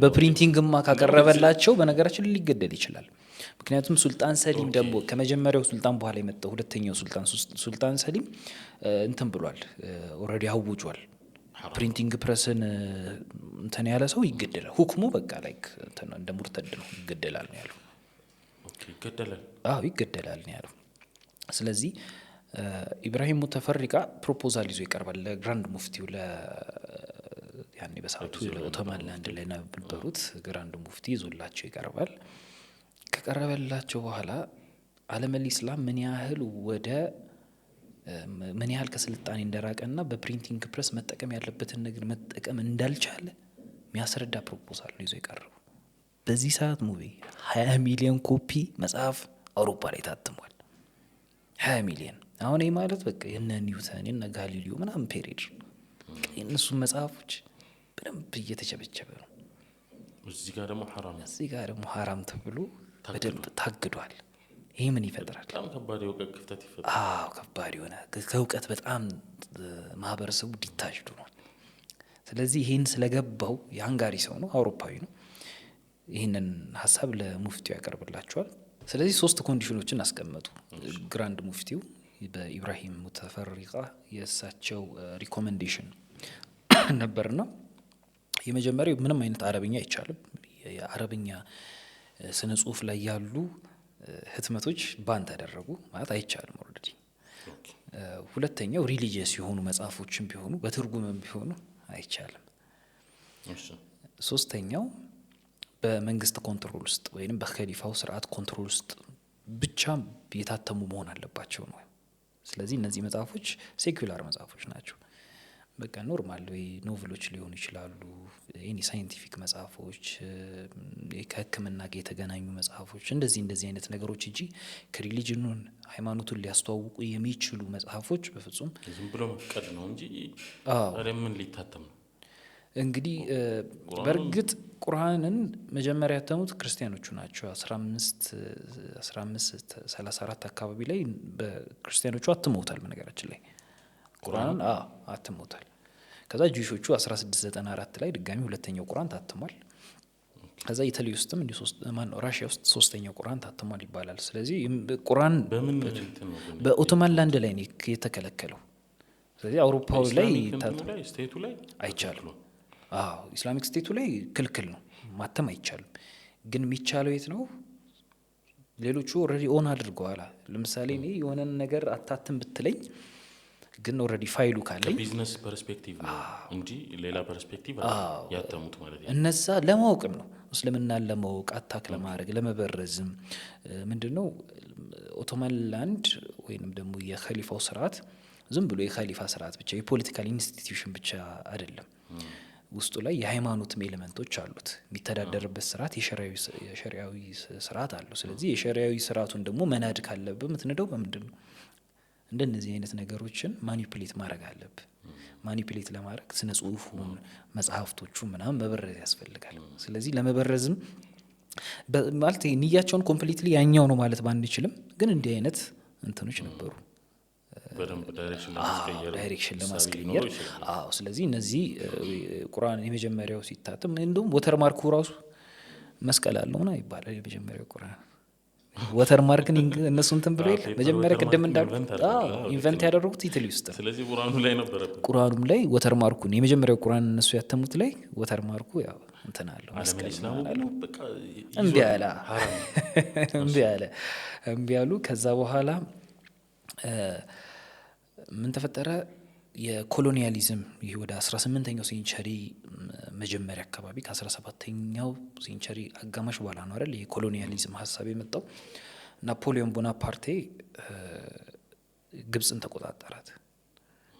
B: በፕሪንቲንግማ
A: ካቀረበላቸው በነገራችን ሊገደል ይችላል። ምክንያቱም ሱልጣን ሰሊም ደግሞ ከመጀመሪያው ሱልጣን በኋላ የመጣው ሁለተኛው ሱልጣን ሰሊም እንትን ብሏል፣ ኦልሬዲ አውጇል። ፕሪንቲንግ ፕሬስን እንትን ያለ ሰው ይገደላል። ሁክሙ በቃ ላይክ እንደ ሙርተድ ነው፣ ይገደላል ነው ያለው። ይገደላል ነው ያለው። ስለዚህ ኢብራሂም ሙተፈሪቃ ፕሮፖዛል ይዞ ይቀርባል ለግራንድ ሙፍቲው። ያኔ በሰዓቱ ለኦቶማን ላንድ ላይ ነበሩት ግራንድ ሙፍቲ ይዞላቸው ይቀርባል። ከቀረበላቸው በኋላ ዓለመል ኢስላም ምን ያህል ከስልጣኔ እንደራቀና በፕሪንቲንግ ፕሬስ መጠቀም ያለበትን ነገር መጠቀም እንዳልቻለ የሚያስረዳ ፕሮፖዛል ነው ይዞ የቀረቡ። በዚህ ሰዓት 20 ሚሊዮን ኮፒ መጽሐፍ አውሮፓ ላይ ታትሟል። 20 ሚሊዮን። አሁን ይህ ማለት በቃ የነ ኒውተን የነ ጋሊሊዮ ምናምን ፔሪድ የእነሱ መጽሐፎች በደንብ እየተቸበቸበ ነው።
B: እዚህ ጋር ደግሞ ሐራም
A: ተብሎ በደንብ ታግዷል። ይህ ምን ይፈጥራል?
B: በጣም ከባድ የእውቀት ክፍተት ይፈጥራል።
A: ከባድ የሆነ ከእውቀት በጣም ማህበረሰቡ ዲታችድ ሆኗል። ስለዚህ ይህን ስለገባው የሃንጋሪ ሰው ነው፣ አውሮፓዊ ነው። ይህንን ሀሳብ ለሙፍቲው ያቀርብላቸዋል። ስለዚህ 3 ኮንዲሽኖችን አስቀመጡ ግራንድ ሙፍቲው በኢብራሂም ሙተፈሪቃ የእሳቸው ሪኮሜንዴሽን ነበርና የመጀመሪያው ምንም አይነት አረብኛ አይቻልም። የአረብኛ ስነ ጽሁፍ ላይ ያሉ ህትመቶች ባን ተደረጉ ማለት አይቻልም ኦልሬዲ። ሁለተኛው ሪሊጂየስ የሆኑ መጽሐፎችም ቢሆኑ በትርጉምም ቢሆኑ አይቻልም። ሶስተኛው በመንግስት ኮንትሮል ውስጥ ወይም በኸሊፋው ስርዓት ኮንትሮል ውስጥ ብቻ የታተሙ መሆን አለባቸው ነው። ስለዚህ እነዚህ መጽሐፎች ሴኩላር መጽሐፎች ናቸው። በቃ ኖርማል ወይ ኖቨሎች ሊሆኑ ይችላሉ፣ ሳይንቲፊክ መጽሐፎች፣ ከህክምና ጋር የተገናኙ መጽሐፎች፣ እንደዚህ አይነት ነገሮች እንጂ ከሪሊጅኑን ሃይማኖቱን ሊያስተዋውቁ የሚችሉ መጽሐፎች በፍጹም
B: ዝም ብሎ መፍቀድ ነው እንጂ ምን ሊታተም ነው?
A: እንግዲህ በእርግጥ ቁርአንን መጀመሪያ ያተሙት ክርስቲያኖቹ ናቸው። 1534 አካባቢ ላይ በክርስቲያኖቹ አትመውታል። በነገራችን ላይ ቁርአንን አትመውታል። ከዛ ጁሾቹ 1694 ላይ ድጋሚ ሁለተኛው ቁርአን ታትሟል። ከዛ ኢታሊ ውስጥም እንዲሁ ራሽያ ውስጥ 3ኛው ቁርአን ታትሟል ይባላል። ስለዚህ ቁርአን በኦቶማን ላንድ ላይ ነው የተከለከለው። ስለዚህ አውሮፓው ላይ
B: ስቴቱ ላይ
A: አይቻልም። አዎ ኢስላሚክ ስቴቱ ላይ ክልክል ነው፣ ማተም አይቻልም። ግን የሚቻለው የት ነው? ሌሎቹ ኦልሬዲ ኦን አድርገዋል። ለምሳሌ እኔ የሆነን ነገር አታትም ብትለኝ ግን ኦልሬዲ ፋይሉ ካለኝ
B: ቢዝነስ ፐርስፔክቲቭ ነው እንጂ ሌላ ፐርስፔክቲቭ ያተሙት ማለት ነው።
A: እነዛ ለማወቅም ነው፣ እስልምናን ለማወቅ አታክ ለማድረግ ለመበረዝም ምንድነው ኦቶማን ላንድ ወይንም ደግሞ የኸሊፋው ስርዓት ዝም ብሎ የኸሊፋ ስርዓት ብቻ የፖለቲካል ኢንስቲትዩሽን ብቻ አይደለም። ውስጡ ላይ የሃይማኖትም ኤሌመንቶች አሉት። የሚተዳደርበት ስርዓት የሸሪያዊ ስርዓት አለው። ስለዚህ የሸሪያዊ ስርዓቱን ደግሞ መናድ ካለብህ የምትንደው በምንድን ነው? እንደነዚህ አይነት ነገሮችን ማኒፕሌት ማድረግ አለብህ። ማኒፕሌት ለማድረግ ስነ ጽሁፉን መጽሐፍቶቹን ምናምን መበረዝ ያስፈልጋል። ስለዚህ ለመበረዝም ማለት ንያቸውን ኮምፕሊትሊ ያኛው ነው ማለት ባንችልም ግን እንዲህ አይነት እንትኖች ነበሩ ዳይሬክሽን ለማስቀየር። ስለዚህ እነዚህ ቁርአን የመጀመሪያው ሲታተም እንደውም ወተር ማርኩ ራሱ መስቀል አለው ና ይባላል። የመጀመሪያው ቁርአን ወተር ማርክን እነሱ እንትን ብሎ መጀመሪያ ቅድም እንዳሉ ኢንቨንት ያደረጉት ኢታሊ ውስጥ ነው።
B: ስለዚህ ቁርአኑ ላይ ነበረበት።
A: ቁርአኑም ላይ ወተር ማርኩን የመጀመሪያው ቁርአን እነሱ ያተሙት ላይ ወተር ማርኩ ያው እንትን አለው መስቀል አለው። እምቢ አሉ። ከዛ በኋላ ምን ተፈጠረ? የኮሎኒያሊዝም ይህ ወደ 18ኛው ሴንቸሪ መጀመሪያ አካባቢ ከ17ኛው ሴንቸሪ አጋማሽ በኋላ ነው አይደል የኮሎኒያሊዝም ሀሳብ የመጣው። ናፖሊዮን ቦናፓርቴ ግብፅን ተቆጣጠራት።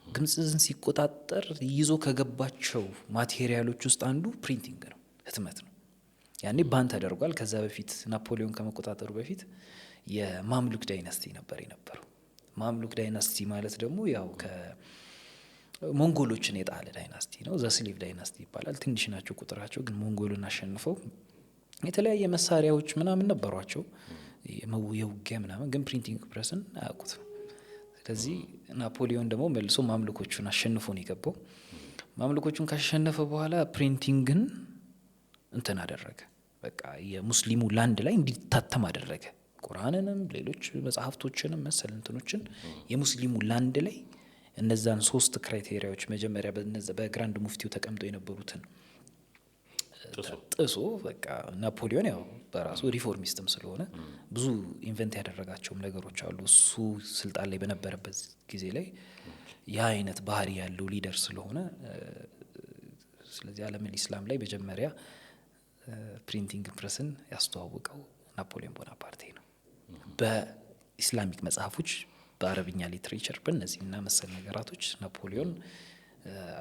A: ግብፅን ሲቆጣጠር ይዞ ከገባቸው ማቴሪያሎች ውስጥ አንዱ ፕሪንቲንግ ነው፣ ህትመት ነው። ያኔ ባን ተደርጓል። ከዛ በፊት ናፖሊዮን ከመቆጣጠሩ በፊት የማምሉክ ዳይናስቲ ነበር የነበረው። ማምሉክ ዳይናስቲ ማለት ደግሞ ያው ከሞንጎሎችን የጣለ ዳይናስቲ ነው። ዘስሊቭ ዳይናስቲ ይባላል። ትንሽ ናቸው ቁጥራቸው፣ ግን ሞንጎልን አሸንፈው የተለያየ መሳሪያዎች ምናምን ነበሯቸው የውጊያ ምናምን፣ ግን ፕሪንቲንግ ፕሬስን አያውቁትም። ስለዚህ ናፖሊዮን ደግሞ መልሶ ማምልኮቹን አሸንፎ ነው የገባው። ማምልኮቹን ካሸነፈ በኋላ ፕሪንቲንግን እንትን አደረገ። በቃ የሙስሊሙ ላንድ ላይ እንዲታተም አደረገ። ቁርአንንም ሌሎች መጽሐፍቶችንም መሰል እንትኖችን የሙስሊሙ ላንድ ላይ እነዛን 3 ክራይቴሪያዎች መጀመሪያ በግራንድ ሙፍቲው ተቀምጠው የነበሩትን ጥሶ በቃ ናፖሊዮን ያው በራሱ ሪፎርሚስትም ስለሆነ ብዙ ኢንቨንት ያደረጋቸውም ነገሮች አሉ። እሱ ስልጣን ላይ በነበረበት ጊዜ ላይ ያ አይነት ባህሪ ያለው ሊደር ስለሆነ ስለዚህ ዓለምን ኢስላም ላይ መጀመሪያ ፕሪንቲንግ ፕሬስን ያስተዋወቀው ናፖሊዮን ቦናፓርቴ ነው። በኢስላሚክ መጽሐፎች፣ በአረብኛ ሊትሬቸር፣ በእነዚህና መሰል ነገራቶች ናፖሊዮን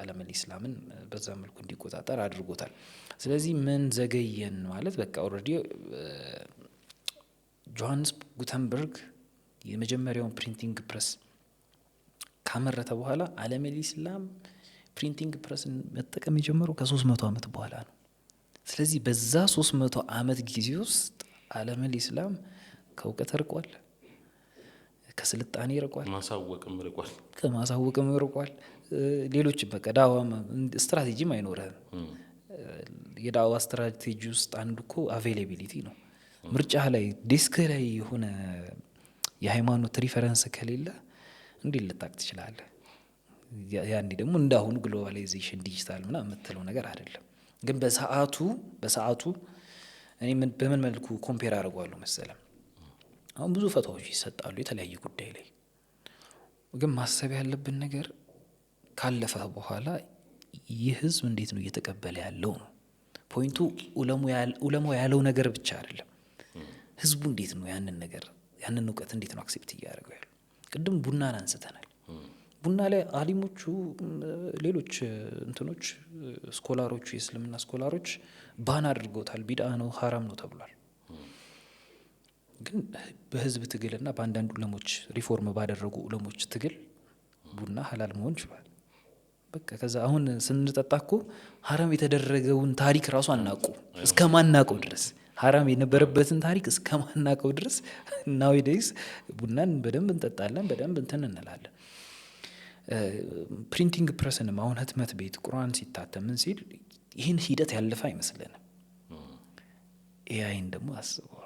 A: ዓለምን ኢስላምን በዛ መልኩ እንዲቆጣጠር አድርጎታል። ስለዚህ ምን ዘገየን ማለት በቃ ኦልሬዲ ጆሃንስ ጉተንበርግ የመጀመሪያውን ፕሪንቲንግ ፕሬስ ካመረተ በኋላ ዓለምን ኢስላም ፕሪንቲንግ ፕሬስን መጠቀም የጀመረው ከ300 ዓመት በኋላ ነው። ስለዚህ በዛ 300 ዓመት ጊዜ ውስጥ ዓለምን ኢስላም ከእውቀት ርቋል፣ ከስልጣኔ ርቋል፣ ከማሳወቅም ርቋል። ሌሎች በቃ ዳዋ ስትራቴጂም አይኖርህም። የዳዋ ስትራቴጂ ውስጥ አንዱ እኮ አቬይላቢሊቲ ነው። ምርጫ ላይ ዴስክ ላይ የሆነ የሃይማኖት ሪፈረንስ ከሌለ እንዴት ልታቅ ትችላለህ? ያኔ ደግሞ እንዳሁኑ ግሎባላይዜሽን ዲጂታል ምናምን የምትለው ነገር አይደለም። ግን በሰዓቱ እኔ በምን መልኩ ኮምፔር አድርጓለሁ መሰለም፣ አሁን ብዙ ፈትዋዎች ይሰጣሉ የተለያየ ጉዳይ ላይ። ግን ማሰብ ያለብን ነገር ካለፈ በኋላ ይህ ህዝብ እንዴት ነው እየተቀበለ ያለው ነው ፖይንቱ። ዑለማው ያለው ነገር ብቻ አይደለም፣ ህዝቡ እንዴት ነው ያንን እውቀት እንዴት ነው አክሴፕት እያደረገው ያለው። ቅድም ቡናን አንስተናል። ቡና ላይ አሊሞቹ ሌሎች እንትኖች ስኮላሮቹ የእስልምና ስኮላሮች ባን አድርገውታል። ቢድአ ነው ሀራም ነው ተብሏል። ግን በህዝብ ትግልና በአንዳንድ ዑለሞች ሪፎርም ባደረጉ ዑለሞች ትግል ቡና ሀላል መሆን ችሏል። በቃ ከዛ አሁን ስንጠጣ እኮ ሀራም የተደረገውን ታሪክ ራሱ አናውቁ እስከማናውቀው ድረስ ሀራም የነበረበትን ታሪክ እስከማናውቀው ድረስ ናዊዴይስ ቡናን በደንብ እንጠጣለን፣ በደንብ እንትን እንላለን። ፕሪንቲንግ ፕሬስንም አሁን ህትመት ቤት ቁርአን ሲታተም ምን ሲል ይህን ሂደት ያለፈ አይመስለንም። ኤአይን ደግሞ አስበው።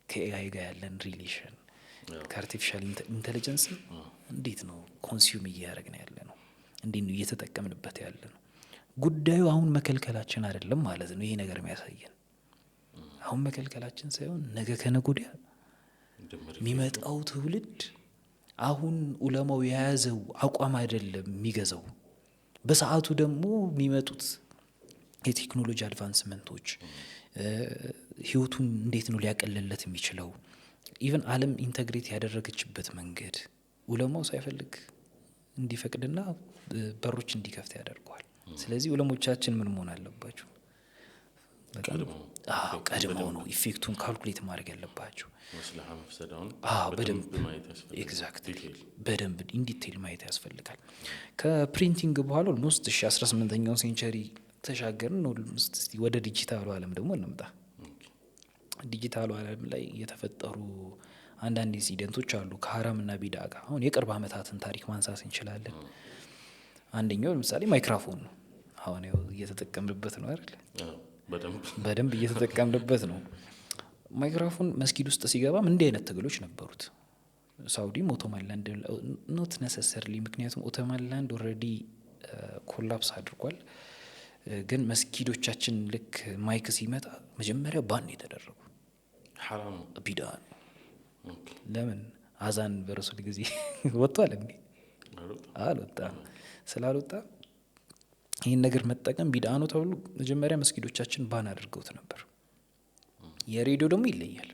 A: ከኤአይ ጋር ያለን ሪሌሽን ከአርቲፊሻል ኢንቴሊጀንስ እንዴት ነው ኮንሱም እያደረግን ያለ ነው? እንዴት ነው እየተጠቀምንበት ያለ ነው? ጉዳዩ አሁን መከልከላችን አይደለም ማለት ነው። ይሄ ነገር የሚያሳየን አሁን መከልከላችን ሳይሆን ነገ ከነገ ወዲያ የሚመጣው ትውልድ አሁን ዑለማው የያዘው አቋም አይደለም የሚገዛው። በሰዓቱ ደግሞ የሚመጡት የቴክኖሎጂ አድቫንስመንቶች ህይወቱን እንዴት ነው ሊያቀልለት የሚችለው? ኢቨን ዓለም ኢንተግሬት ያደረገችበት መንገድ ዑለማው ሳይፈልግ እንዲፈቅድና በሮች እንዲከፍት ያደርገዋል። ስለዚህ ዑለሞቻችን ምን መሆን አለባቸው? ቀድመው ነው ኢፌክቱን ካልኩሌት ማድረግ ያለባቸው። በደንብ ኢንዲቴል ማየት ያስፈልጋል። ከፕሪንቲንግ በኋላ ኦልሞስት 18ኛው ሴንቸሪ ተሻገርን። እስቲ ወደ ዲጂታሉ ዓለም ደግሞ እንምጣ። ዲጂታሉ ዓለም ላይ የተፈጠሩ አንዳንድ ኢንሲደንቶች አሉ ከሀራምና ቢዳ ጋር። አሁን የቅርብ ዓመታትን ታሪክ ማንሳት እንችላለን። አንደኛው ለምሳሌ ማይክራፎን ነው። አሁን እየተጠቀምንበት ነው አይደል? በደንብ እየተጠቀምንበት ነው። ማይክራፎን መስጊድ ውስጥ ሲገባም እንዲህ አይነት ትግሎች ነበሩት። ሳውዲም ኦቶማንላንድ ኖት ነሰሰርሊ፣ ምክንያቱም ኦቶማንላንድ ኦልሬዲ ኮላፕስ አድርጓል። ግን መስጊዶቻችን ልክ ማይክ ሲመጣ መጀመሪያ ባን የተደረጉ ቢዳ ነው። ለምን አዛን በረሱል ጊዜ ወጥቷል እንዴ? አልወጣም። ስላልወጣ ይህን ነገር መጠቀም ቢዳ ነው ተብሎ መጀመሪያ መስጊዶቻችን ባን አድርገውት ነበር። የሬዲዮ ደግሞ ይለያል።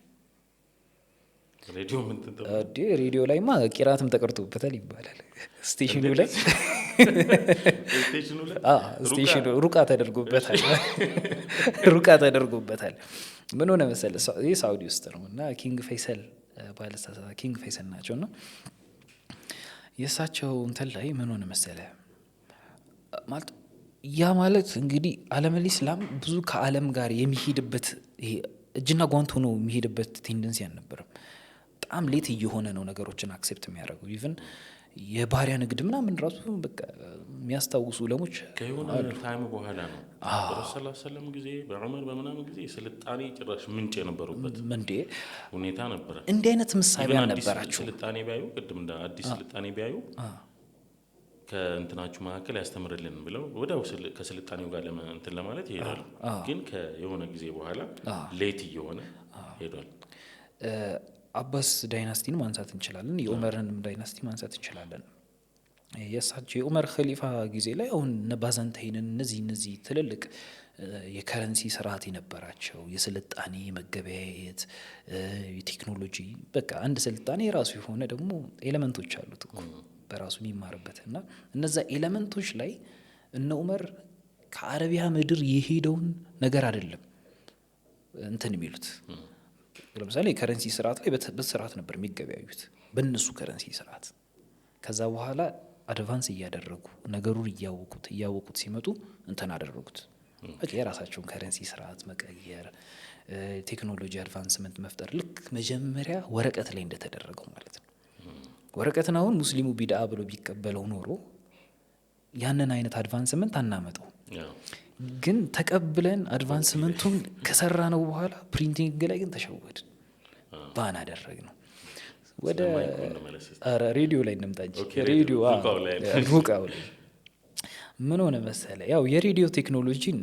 A: ሬዲዮ ላይማ ቂራትም ተቀርቶበታል ይባላል። ስቴሽኑ ላይ ስቴሽኑ ሩቃ ተደርጎበታል። ምን ሆነ መሰለህ? ይህ ሳውዲ ውስጥ ነው እና ኪንግ ፈይሰል ባለስልጣን ኪንግ ፈይሰል ናቸው እና የእሳቸው እንትን ላይ ምን ሆነ መሰለህ ማለት ያ ማለት እንግዲህ ዓለመል ኢስላም ብዙ ከዓለም ጋር የሚሄድበት እጅና ጓንት ሆኖ የሚሄድበት ቴንደንሲ አልነበረም። በጣም ሌት እየሆነ ነው ነገሮችን አክሴፕት የሚያደርገው። ኢቭን የባሪያ ንግድ ምናምን ራሱ በቃ የሚያስታውሱ ዑለሞች
B: ከሆነ ታይም በኋላ ነው። በረሱል ሰለም ጊዜ በዑመር በምናምን ጊዜ ስልጣኔ ጭራሽ ምንጭ የነበሩበት ሁኔታ ነበረ።
A: እንዲህ አይነት ምሳሌ አልነበራቸው።
B: ስልጣኔ ቢያዩ ቅድም እንደ አዲስ ስልጣኔ ቢያዩ ከእንትናችሁ መካከል ያስተምርልን ብለው ወዲያው ከስልጣኔው ጋር እንትን ለማለት ይሄዳሉ። ግን የሆነ ጊዜ በኋላ ሌት እየሆነ ሄዷል።
A: አባስ ዳይናስቲን ማንሳት እንችላለን። የዑመርንም ዳይናስቲ ማንሳት እንችላለን። የእሳቸው የዑመር ኸሊፋ ጊዜ ላይ አሁን ባዛንታይንን እነዚህ ትልልቅ የከረንሲ ስርዓት የነበራቸው የስልጣኔ መገበያየት የቴክኖሎጂ በቃ አንድ ስልጣኔ የራሱ የሆነ ደግሞ ኤሌመንቶች አሉት እኮ በራሱ የሚማርበት እና እነዛ ኤሌመንቶች ላይ እነ ዑመር ከአረቢያ ምድር የሄደውን ነገር አይደለም እንትን የሚሉት። ለምሳሌ የከረንሲ ስርዓት ላይ በስርዓት ነበር የሚገበያዩት በእነሱ ከረንሲ ስርዓት። ከዛ በኋላ አድቫንስ እያደረጉ ነገሩን እያወቁት ሲመጡ እንትን አደረጉት። በቃ የራሳቸውን ከረንሲ ስርዓት መቀየር፣ ቴክኖሎጂ አድቫንስመንት መፍጠር ልክ መጀመሪያ ወረቀት ላይ እንደተደረገው ማለት ነው። ወረቀትን አሁን ሙስሊሙ ቢድአ ብሎ ቢቀበለው ኖሮ ያንን አይነት አድቫንስመንት አናመጣው። ግን ተቀብለን አድቫንስመንቱን ከሰራ ነው በኋላ ፕሪንቲንግ ላይ ግን ተሸወድ ባን አደረግ ነው። ወደ ሬዲዮ ላይ እንምጣ እንጂ ሬዲዮ ሩቃው ላይ ምን ሆነ መሰለ፣ ያው የሬዲዮ ቴክኖሎጂን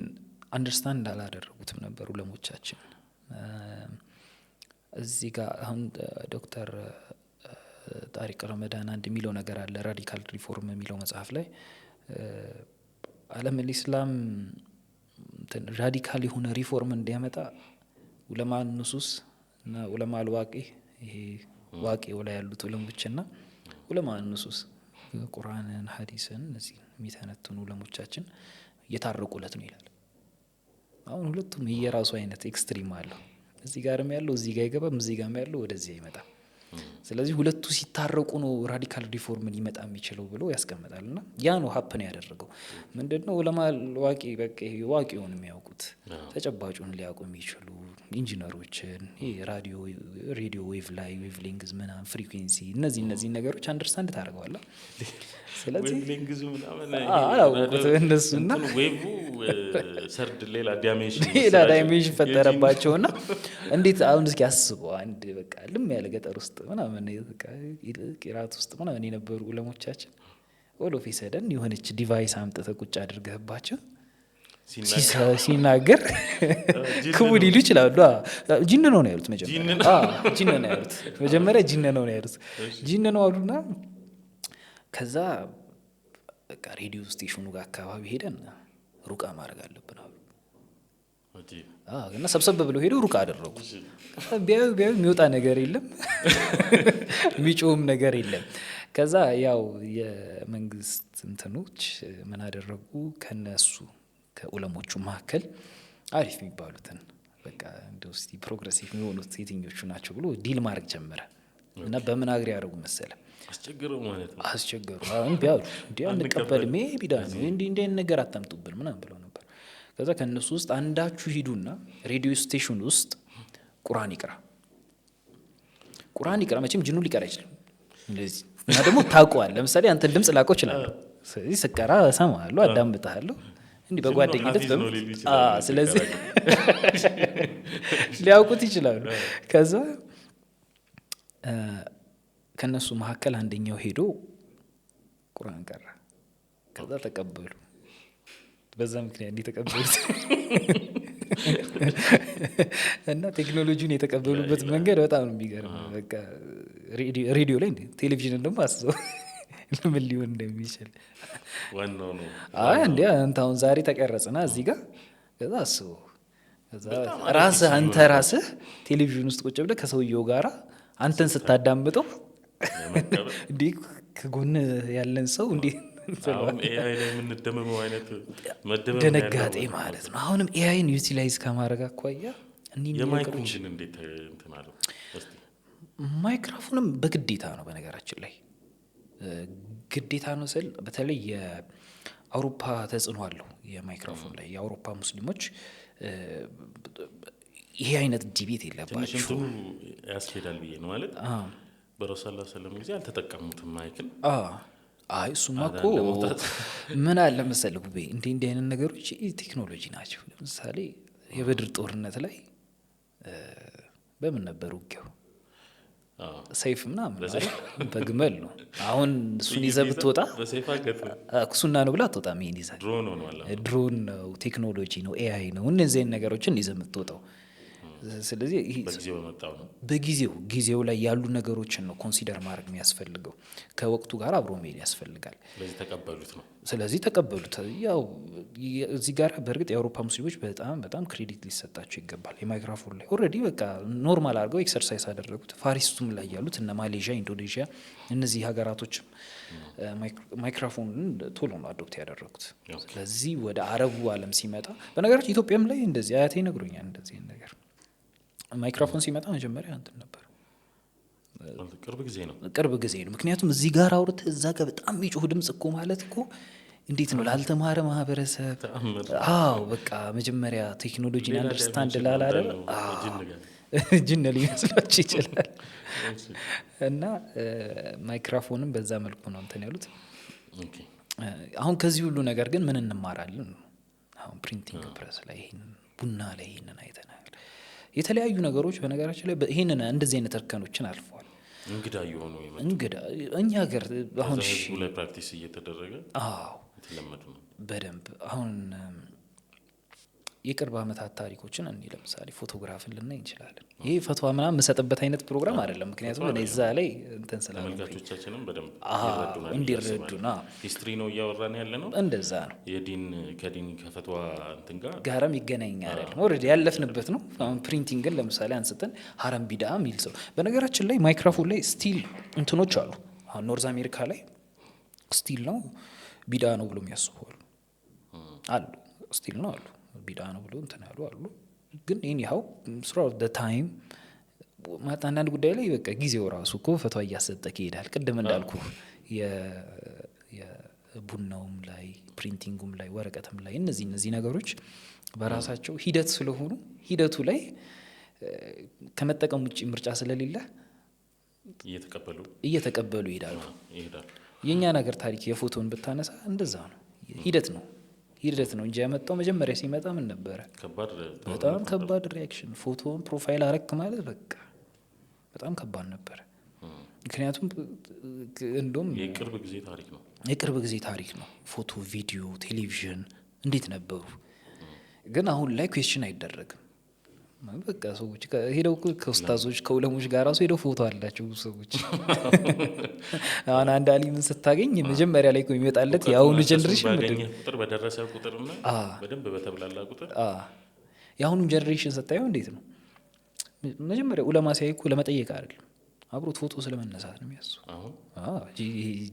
A: አንደርስታንድ አላደረጉትም ነበር ዑለሞቻችን። እዚህ ጋር አሁን ዶክተር ጣሪቅ ረመዳን አንድ የሚለው ነገር አለ ራዲካል ሪፎርም የሚለው መጽሐፍ ላይ ዓለመል ኢስላም ራዲካል የሆነ ሪፎርም እንዲያመጣ ዑለማ ንሱስ እና ዑለማ አልዋቂ ይሄ ዋቂው ላይ ያሉት ዑለሞችና ዑለማ ንሱስ ቁርአንን ሐዲስን እነዚህ የሚተነትኑ ዑለሞቻችን እየታረቁለት ነው ይላል። አሁን ሁለቱም የራሱ አይነት ኤክስትሪም አለው። እዚህ ጋርም ያለው እዚህ ጋር አይገባም፣ እዚህ ጋርም ያለው ወደዚህ አይመጣም። ስለዚህ ሁለቱ ሲታረቁ ነው ራዲካል ሪፎርም ሊመጣ የሚችለው ብሎ ያስቀምጣልና ያ ነው ሀፕን ያደረገው። ምንድነው ዑለማ ዋቂ በቃ ዋቂውን የሚያውቁት ተጨባጩን ሊያውቁ የሚችሉ ኢንጂነሮችን ሬዲዮ ዌቭ ላይ ዌቭ ሌንግዝ ምናምን ፍሪኩዌንሲ እነዚህ ነገሮች አንደርስታንድ ታደርገዋለህ። ስለዚህ
B: ዌቭ ሌንግዙ ምናምን
A: አላውቁት እነሱና
B: ዌቭ ሰርድ ሌላ
A: ዳይሜንሽን ፈጠረባቸውና እንዴት አሁን እስኪ አስበው አንድ በቃ ልም ያለ ገጠር ውስጥ ምናምን በቃ ቂራት ውስጥ ምናምን የነበሩ ዑለሞቻችን ኦሎፍ ሰደን የሆነች ዲቫይስ አምጥተህ ቁጭ አድርገህባቸው ሲናገር ክቡ ሊሉ ይችላሉ። ጂን ነው ያሉት መጀመሪያ ጂን ነው ያሉት ጂን ነው አሉና ከዛ በቃ ሬዲዮ ስቴሽኑ ጋር አካባቢ ሄደን ሩቃ ማድረግ አለብን አሉ። እና ሰብሰብ ብለው ሄደው ሩቃ አደረጉ። ቢያዩ የሚወጣ ነገር የለም የሚጮህም ነገር የለም። ከዛ ያው የመንግስት እንትኖች ምን አደረጉ ከነሱ ከዑለሞቹ መካከል አሪፍ የሚባሉትን በቃ እንደው እስቲ ፕሮግሬሲቭ የሚሆኑት የትኞቹ ናቸው ብሎ ዲል ማድረግ ጀመረ። እና በምን አግሪ ያደረጉ መሰለ አስቸገሩ። አሁን ቢያሉ እንዲህ አንቀበልም ቢዳ ነው እንዲህ ነገር አታምጡብን ምናምን ብለው ነበር። ከዛ ከነሱ ውስጥ አንዳችሁ ሂዱና ሬዲዮ ስቴሽን ውስጥ ቁርአን ይቅራ። መቼም ጅኑ ሊቀራ አይችልም እንደዚህ እና ደግሞ ታውቀዋለህ። ለምሳሌ አንተ ድምጽ ላውቀው እችላለሁ። ስለዚህ ስቀራ እሰማሃለሁ፣ አዳምጥሃለሁ እንዲህ በጓደኝነት ስለዚህ ሊያውቁት ይችላሉ። ከዛ ከነሱ መካከል አንደኛው ሄዶ ቁርአን ቀራ። ከዛ ተቀበሉ። በዛ ምክንያት እንዲተቀበሉት እና ቴክኖሎጂውን የተቀበሉበት መንገድ በጣም ነው የሚገርም። በቃ ሬዲዮ ላይ ቴሌቪዥን ደግሞ አስበው ምን ሊሆን እንደሚችል
B: ዋናው ነው።
A: እንዴ አሁን ዛሬ ተቀረጽና እዚህ ጋር ከዛ አስበው አንተ ራስህ ቴሌቪዥን ውስጥ ቁጭ ብለህ ከሰውየው ጋራ አንተን ስታዳምጠው እንዴ ከጎን ያለን ሰው እንዴ
B: አሁን ኤአይ ላይ የምንደመመው አይነት
A: ደነጋጤ ማለት ነው። አሁንም ኤአይን ዩቲላይዝ ከማድረግ አኳያ
B: የማይክሮፎን እንዴት እንትን አለው?
A: ማይክሮፎንም በግዴታ ነው በነገራችን ላይ ግዴታ ነው ስል በተለይ የአውሮፓ ተጽዕኖ አለው የማይክሮፎን ላይ። የአውሮፓ ሙስሊሞች ይሄ አይነት ዲቤት የለባቸው
B: እንትኑ ያስኬዳል ብዬ ነው ማለት በረሱል ሰለላሁ ዐለይሂ ወሰለም ጊዜ አልተጠቀሙትም ማይክል።
A: እሱማ እኮ ምን አለ መሰለህ ጉቤ እንዲህ አይነት ነገሮች ቴክኖሎጂ ናቸው። ለምሳሌ የበድር ጦርነት ላይ በምን ነበር ውጊያው? ሰይፍ ምናምን በግመል ነው። አሁን እሱን ይዘህ ብትወጣ እሱና ነው ብላ አትወጣም። ይሄን ይዘህ ድሮን ነው፣ ቴክኖሎጂ ነው፣ ኤአይ ነው። እነዚህን ነገሮችን ይዘህ የምትወጣው ስለዚህ በጊዜው ላይ ያሉ ነገሮችን ነው ኮንሲደር ማድረግ የሚያስፈልገው። ከወቅቱ ጋር አብሮ መሄድ ያስፈልጋል። ስለዚህ ተቀበሉት። ያው እዚህ ጋር በእርግጥ የአውሮፓ ሙስሊሞች በጣም ክሬዲት ሊሰጣቸው ይገባል። የማይክሮፎን ላይ ኦልሬዲ በቃ ኖርማል አድርገው ኤክሰርሳይዝ አደረጉት። ፋሪስቱም ላይ ያሉት እነ ማሌዥያ፣ ኢንዶኔዥያ እነዚህ ሀገራቶችም ማይክሮፎንን ቶሎ ነው አዶፕት ያደረጉት። ስለዚህ ወደ አረቡ ዓለም ሲመጣ በነገራችን ኢትዮጵያም ላይ እንደዚህ አያቴ ይነግሩኛል እንደዚህ ነገር ማይክሮፎን ሲመጣ መጀመሪያ እንትን ነበር። ቅርብ ጊዜ ነው። ምክንያቱም እዚህ ጋር አውርተህ እዛ ጋር በጣም የሚጮህ ድምጽ እኮ ማለት እኮ እንዴት ነው ላልተማረ ማህበረሰብ በቃ መጀመሪያ ቴክኖሎጂን አንደርስታንድ ላላደረ ጅን ሊመስላችሁ ይችላል። እና ማይክሮፎንም በዛ መልኩ ነው እንትን ያሉት። አሁን ከዚህ ሁሉ ነገር ግን ምን እንማራለን? አሁን ፕሪንቲንግ ፕሬስ ላይ ይሄንን ቡና ላይ ይሄንን አይተናል። የተለያዩ ነገሮች በነገራችን ላይ ይሄንን እንደዚህ አይነት እርከኖችን አልፈዋል።
B: እንግዳ የሆኑ
A: እኛ ሀገር አሁን
B: ህዝቡ ላይ ፕራክቲስ እየተደረገ የተለመዱ ነው በደንብ።
A: አሁን የቅርብ ዓመታት ታሪኮችን እኔ ለምሳሌ ፎቶግራፍን ልናይ እንችላለን። ይሄ ፈትዋ ምናምን የምሰጥበት አይነት ፕሮግራም አይደለም። ምክንያቱም እኔ እዛ ላይ እንትን
B: ተመልካቾቻችንም በደንብ
A: እንዲረዱና
B: ሂስትሪ ነው እያወራን ያለ ነው።
A: እንደዛ ነው።
B: የዲን ከፈትዋ እንትን
A: ጋርም ይገናኝ አይደለም። ኦልሬዲ ያለፍንበት ነው። አሁን ፕሪንቲንግን ለምሳሌ አንስተን ሀረም ቢዳ የሚል ሰው በነገራችን ላይ ማይክሮፎን ላይ ስቲል እንትኖች አሉ። አሁን ኖርዝ አሜሪካ ላይ ስቲል ነው ቢዳ ነው ብሎ የሚያስቡ አሉ። ስቲል ነው አሉ ቢዳ ነው ብሎ እንትን ያሉ አሉ። ግን ኤኒሃው throughout the time አንዳንድ ጉዳይ ላይ በቃ ጊዜው ራሱ እኮ ፈትዋ እያሰጠክ ይሄዳል። ቅድም እንዳልኩ የቡናውም ላይ ፕሪንቲንጉም ላይ ወረቀትም ላይ እነዚህ ነገሮች በራሳቸው ሂደት ስለሆኑ ሂደቱ ላይ ከመጠቀም ውጭ ምርጫ ስለሌለ እየተቀበሉ ይሄዳሉ። የኛ ነገር ታሪክ የፎቶን ብታነሳ እንደዛ ነው። ሂደት ነው እንጂ ያመጣው መጀመሪያ ሲመጣ ምን ነበረ? በጣም ከባድ ሪያክሽን። ፎቶን ፕሮፋይል አረክ ማለት በቃ በጣም ከባድ ነበረ። ምክንያቱም እንደውም የቅርብ ጊዜ ታሪክ ነው። ፎቶ፣ ቪዲዮ፣ ቴሌቪዥን እንዴት ነበሩ? ግን አሁን ላይ ኩዌስችን አይደረግም። በቃ ሰዎች ሄደው ከኡስታዞች ከኡለሞች ጋር ራሱ ሄደው ፎቶ አላቸው ሰዎች። አሁን አንድ አሊምን ስታገኝ መጀመሪያ ላይ የሚመጣለት የአሁኑ ጀነሬሽን
B: ቁጥር በደረሰ ቁጥርና በደንብ በተብላላ ቁጥር
A: የአሁኑ ጀነሬሽን ስታየው እንዴት ነው? መጀመሪያ ኡለማ ሲያይ እኮ ለመጠየቅ አይደለም አብሮት ፎቶ ስለመነሳት ነው የሚያሱ።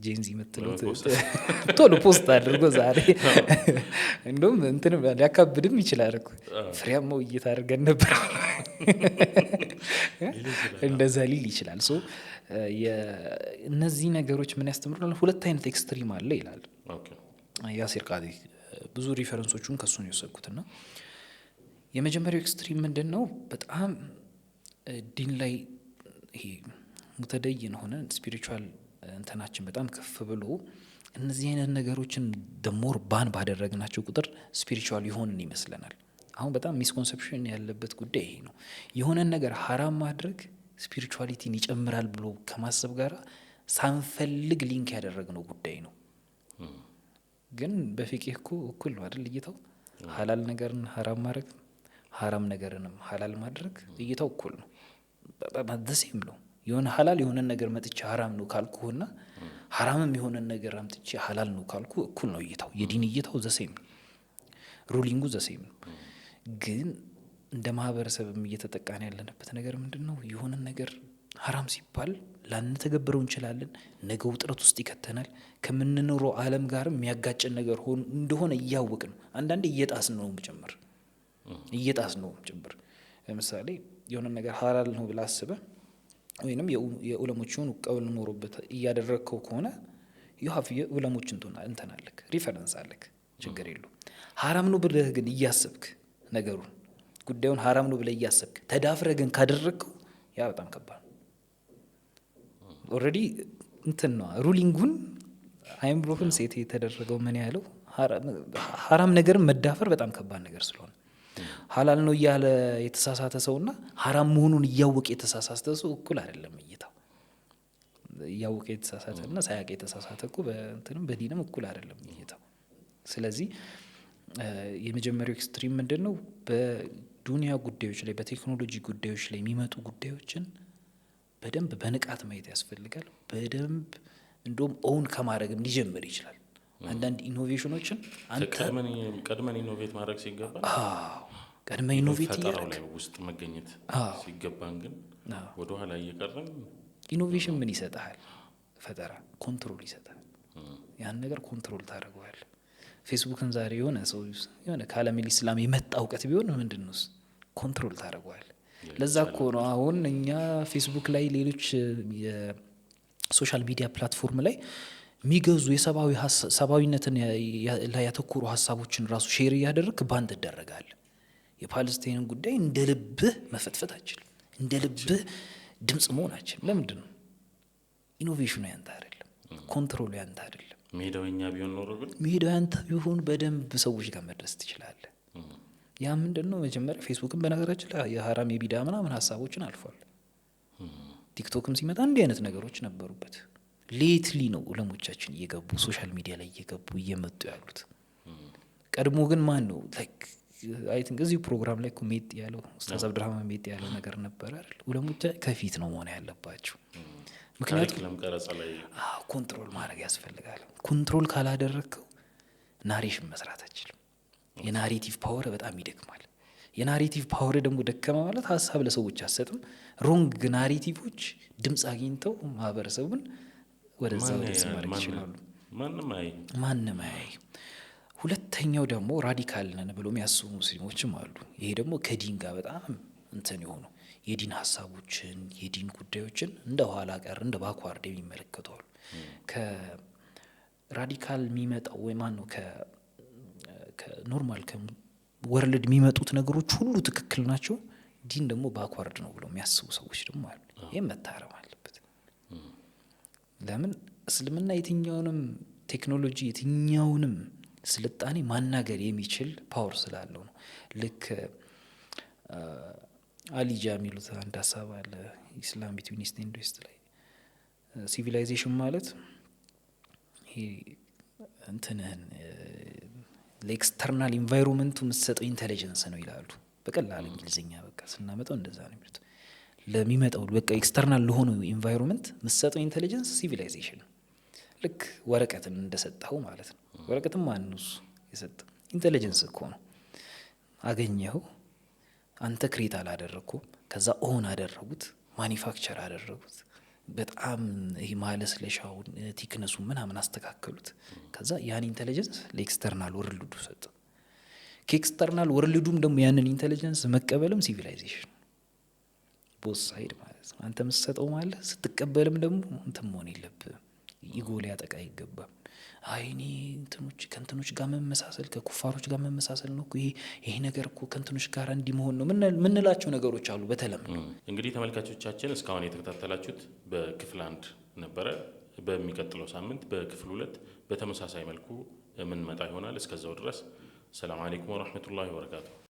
A: ጄንዚ የምትሉት ቶሎ ፖስት አድርጎ ዛሬ እንደውም እንትን ሊያካብድም ይችላል እኮ ፍሬያማው ውይይት አድርገን ነበር እንደዛ ሊል ይችላል። ሶ እነዚህ ነገሮች ምን ያስተምሩናል? ሁለት አይነት ኤክስትሪም አለ ይላል ያሲር ቃዲ። ብዙ ሪፈረንሶቹን ከሱ ነው የወሰድኩትና የመጀመሪያው ኤክስትሪም ምንድን ነው? በጣም ዲን ላይ ይሄ ሙተደይን ሆነ ስፒሪቹዋል እንትናችን በጣም ከፍ ብሎ እነዚህ አይነት ነገሮችን ደሞር ባን ባደረግናቸው ቁጥር ስፒሪቹዋል ይሆንን ይመስለናል። አሁን በጣም ሚስኮንሰፕሽን ያለበት ጉዳይ ይሄ ነው። የሆነን ነገር ሀራም ማድረግ ስፒሪቹዋሊቲን ይጨምራል ብሎ ከማሰብ ጋር ሳንፈልግ ሊንክ ያደረግነው ጉዳይ ነው። ግን በፊቅህ እኮ እኩል ነው አይደል? እይታው ሀላል ነገርን ሀራም ማድረግ፣ ሀራም ነገርንም ሀላል ማድረግ እይታው እኩል ነው። በደሴም ነው። የሆነ ሀላል የሆነን ነገር መጥቼ ሀራም ነው ካልኩና ሀራምም የሆነን ነገር አምጥቼ ሀላል ነው ካልኩ እኩል ነው እይታው። የዲን እይታው ዘሴም ነው። ሩሊንጉ ዘሴም ነው። ግን እንደ ማህበረሰብም እየተጠቃን ያለንበት ነገር ምንድን ነው? የሆነን ነገር ሀራም ሲባል ላንተገብረው እንችላለን። ነገ ውጥረት ውስጥ ይከተናል። ከምንኖረው ዓለም ጋርም የሚያጋጭን ነገር እንደሆነ እያወቅን አንዳንዴ እየጣስን ነው ጭምር። ለምሳሌ የሆነ ነገር ሀላል ነው ብላ አስበህ ወይንም የኡለሞችን ቀውል ኖሮበት እያደረግከው ከሆነ የኡለሞች እንትን አለክ፣ ሪፈረንስ አለክ፣ ችግር የለውም። ሀራም ነው ብለህ ግን እያሰብክ ነገሩን ጉዳዩን ሀራም ነው ብለህ እያሰብክ ተዳፍረህ ግን ካደረግከው ያ በጣም ከባድ ነው። ኦልሬዲ እንትን ነው ሩሊንጉን አይምሮህን ሴት የተደረገው ምን ያለው ሀራም ነገርን መዳፈር በጣም ከባድ ነገር ስለሆነ ሀላል ነው እያለ የተሳሳተ ሰውና ሀራም መሆኑን እያወቀ የተሳሳተ ሰው እኩል አይደለም እይታው። እያወቀ የተሳሳተና ሳያውቅ የተሳሳተ እኮ በእንትንም በዲንም እኩል አይደለም እይታው። ስለዚህ የመጀመሪያው ኤክስትሪም ምንድነው? በዱንያ ጉዳዮች ላይ በቴክኖሎጂ ጉዳዮች ላይ የሚመጡ ጉዳዮችን በደንብ በንቃት ማየት ያስፈልጋል። በደንብ እንደውም ኦውን ከማድረግም ሊጀምር ይችላል። አንዳንድ ኢኖቬሽኖችን
B: ቀድመን ኢኖቬት ማድረግ ሲገባ
A: ቀድመ ኢኖቬት
B: ላይ ውስጥ መገኘት ሲገባን ግን ወደ ኋላ እየቀረን
A: ኢኖቬሽን ምን ይሰጣል? ፈጠራ ኮንትሮል ይሰጣል። ያን ነገር ኮንትሮል ታደርገዋለህ። ፌስቡክን ዛሬ የሆነ ሰው የሆነ ከዓለሚል ኢስላም የመጣ እውቀት ቢሆን ምንድነው ኮንትሮል ታደርገዋለህ። ለዛ እኮ ነው አሁን እኛ ፌስቡክ ላይ ሌሎች የሶሻል ሚዲያ ፕላትፎርም ላይ የሚገዙ ሰብአዊነትን ላይ ያተኮሩ ሀሳቦችን ራሱ ሼር እያደረግክ ባንድ ትደረጋለህ። የፓለስታይንን ጉዳይ እንደ ልብህ መፈትፈት አችልም። እንደ ልብህ ድምፅ መሆን አችልም። ለምንድን ነው? ኢኖቬሽኑ ያንተ አይደለም፣ ኮንትሮሉ ያንተ አይደለም።
B: ሜዳው እኛ ቢሆን ኖሮ ግን
A: ሜዳው ያንተ ቢሆን በደንብ ሰዎች ጋር መድረስ ትችላለህ። ያ ምንድን ነው? መጀመሪያ ፌስቡክን በነገራችን ላይ የሀራም የቢዳ ምናምን ሀሳቦችን አልፏል። ቲክቶክም ሲመጣ እንዲህ አይነት ነገሮች ነበሩበት። ሌትሊ ነው ዑለሞቻችን እየገቡ ሶሻል ሚዲያ ላይ እየመጡ ያሉት። ቀድሞ ግን ማን ነው አይ ቲንክ እዚህ ፕሮግራም ላይ እኮ ሜጥ ያለው ኡስታዝ አብዱራህማን ሜጥ ያለው ነገር ነበር አይደል? ዑለሞች ከፊት ነው መሆን ያለባቸው። ምክንያቱም ኮንትሮል ማድረግ ያስፈልጋል። ኮንትሮል ካላደረግከው ናሬሽን መስራት አችልም። የናሬቲቭ ፓወር በጣም ይደክማል። የናሬቲቭ ፓወር ደግሞ ደከመ ማለት ሀሳብ ለሰዎች አሰጥም። ሮንግ ናሬቲቮች ድምፅ አግኝተው ማህበረሰቡን ወደዛ ማድረግ ይችላሉ። ማንም አይ። ሁለተኛው ደግሞ ራዲካል ነን ብሎ የሚያስቡ ሙስሊሞችም አሉ። ይሄ ደግሞ ከዲን ጋር በጣም እንትን የሆኑ የዲን ሀሳቦችን የዲን ጉዳዮችን እንደ ኋላ ቀር እንደ ባክዋርድ የሚመለከቱ አሉ። ከራዲካል የሚመጣው ወይ ማን ነው ከኖርማል ከወርልድ የሚመጡት ነገሮች ሁሉ ትክክል ናቸው፣ ዲን ደግሞ ባክዋርድ ነው ብለው የሚያስቡ ሰዎች ደግሞ አሉ። ይህም መታረም አለበት። ለምን እስልምና የትኛውንም ቴክኖሎጂ የትኛውንም ስልጣኔ ማናገር የሚችል ፓወር ስላለው ነው። ልክ አሊጃ የሚሉት አንድ ሀሳብ አለ ኢስላም ቢትዊን ኢስት ኤንድ ዌስት ላይ ሲቪላይዜሽን ማለት ይሄ እንትንህን ለኤክስተርናል ኢንቫይሮንመንቱ የምትሰጠው ኢንቴሊጀንስ ነው ይላሉ። በቀላል እንግሊዝኛ በቃ ስናመጣው እንደዛ ነው የሚሉት። ለሚመጣው በቃ ኤክስተርናል ለሆነው ኢንቫይሮንመንት የምትሰጠው ኢንቴሊጀንስ ሲቪላይዜሽን ነው። ልክ ወረቀትን እንደሰጠው ማለት ነው። ወረቀትም ማነው እሱ የሰጠው? ኢንቴሊጀንስ እኮ ነው። አገኘኸው፣ አንተ ክሬት አላደረግኩም፣ ከዛ ኦን አደረጉት፣ ማኒፋክቸር አደረጉት፣ በጣም ይሄ ማለስለሻውን ቲክነሱን ምናምን አስተካከሉት። ከዛ ያን ኢንቴሊጀንስ ለኤክስተርናል ወርልዱ ሰጠ። ከኤክስተርናል ወርልዱም ደግሞ ያንን ኢንቴሊጀንስ መቀበልም ሲቪላይዜሽን ቦስ ሳይድ ማለት ነው። አንተ የምትሰጠው ማለት ስትቀበልም ደግሞ እንትን መሆን የለብህም። ኢጎ ሊያጠቃ አይገባም። አይ እኔ እንትኖች ከእንትኖች ጋር መመሳሰል ከኩፋሮች ጋር መመሳሰል ነው ይሄ ነገር እኮ ከእንትኖች ጋር እንዲህ መሆን ነው ምንላቸው ነገሮች አሉ። በተለምዶ
B: እንግዲህ ተመልካቾቻችን እስካሁን የተከታተላችሁት በክፍል 1 ነበረ። በሚቀጥለው ሳምንት በክፍል 2 በተመሳሳይ መልኩ የምንመጣ ይሆናል። እስከዛው ድረስ ሰላም አለይኩም ወራህመቱላሂ ወበረካቱ።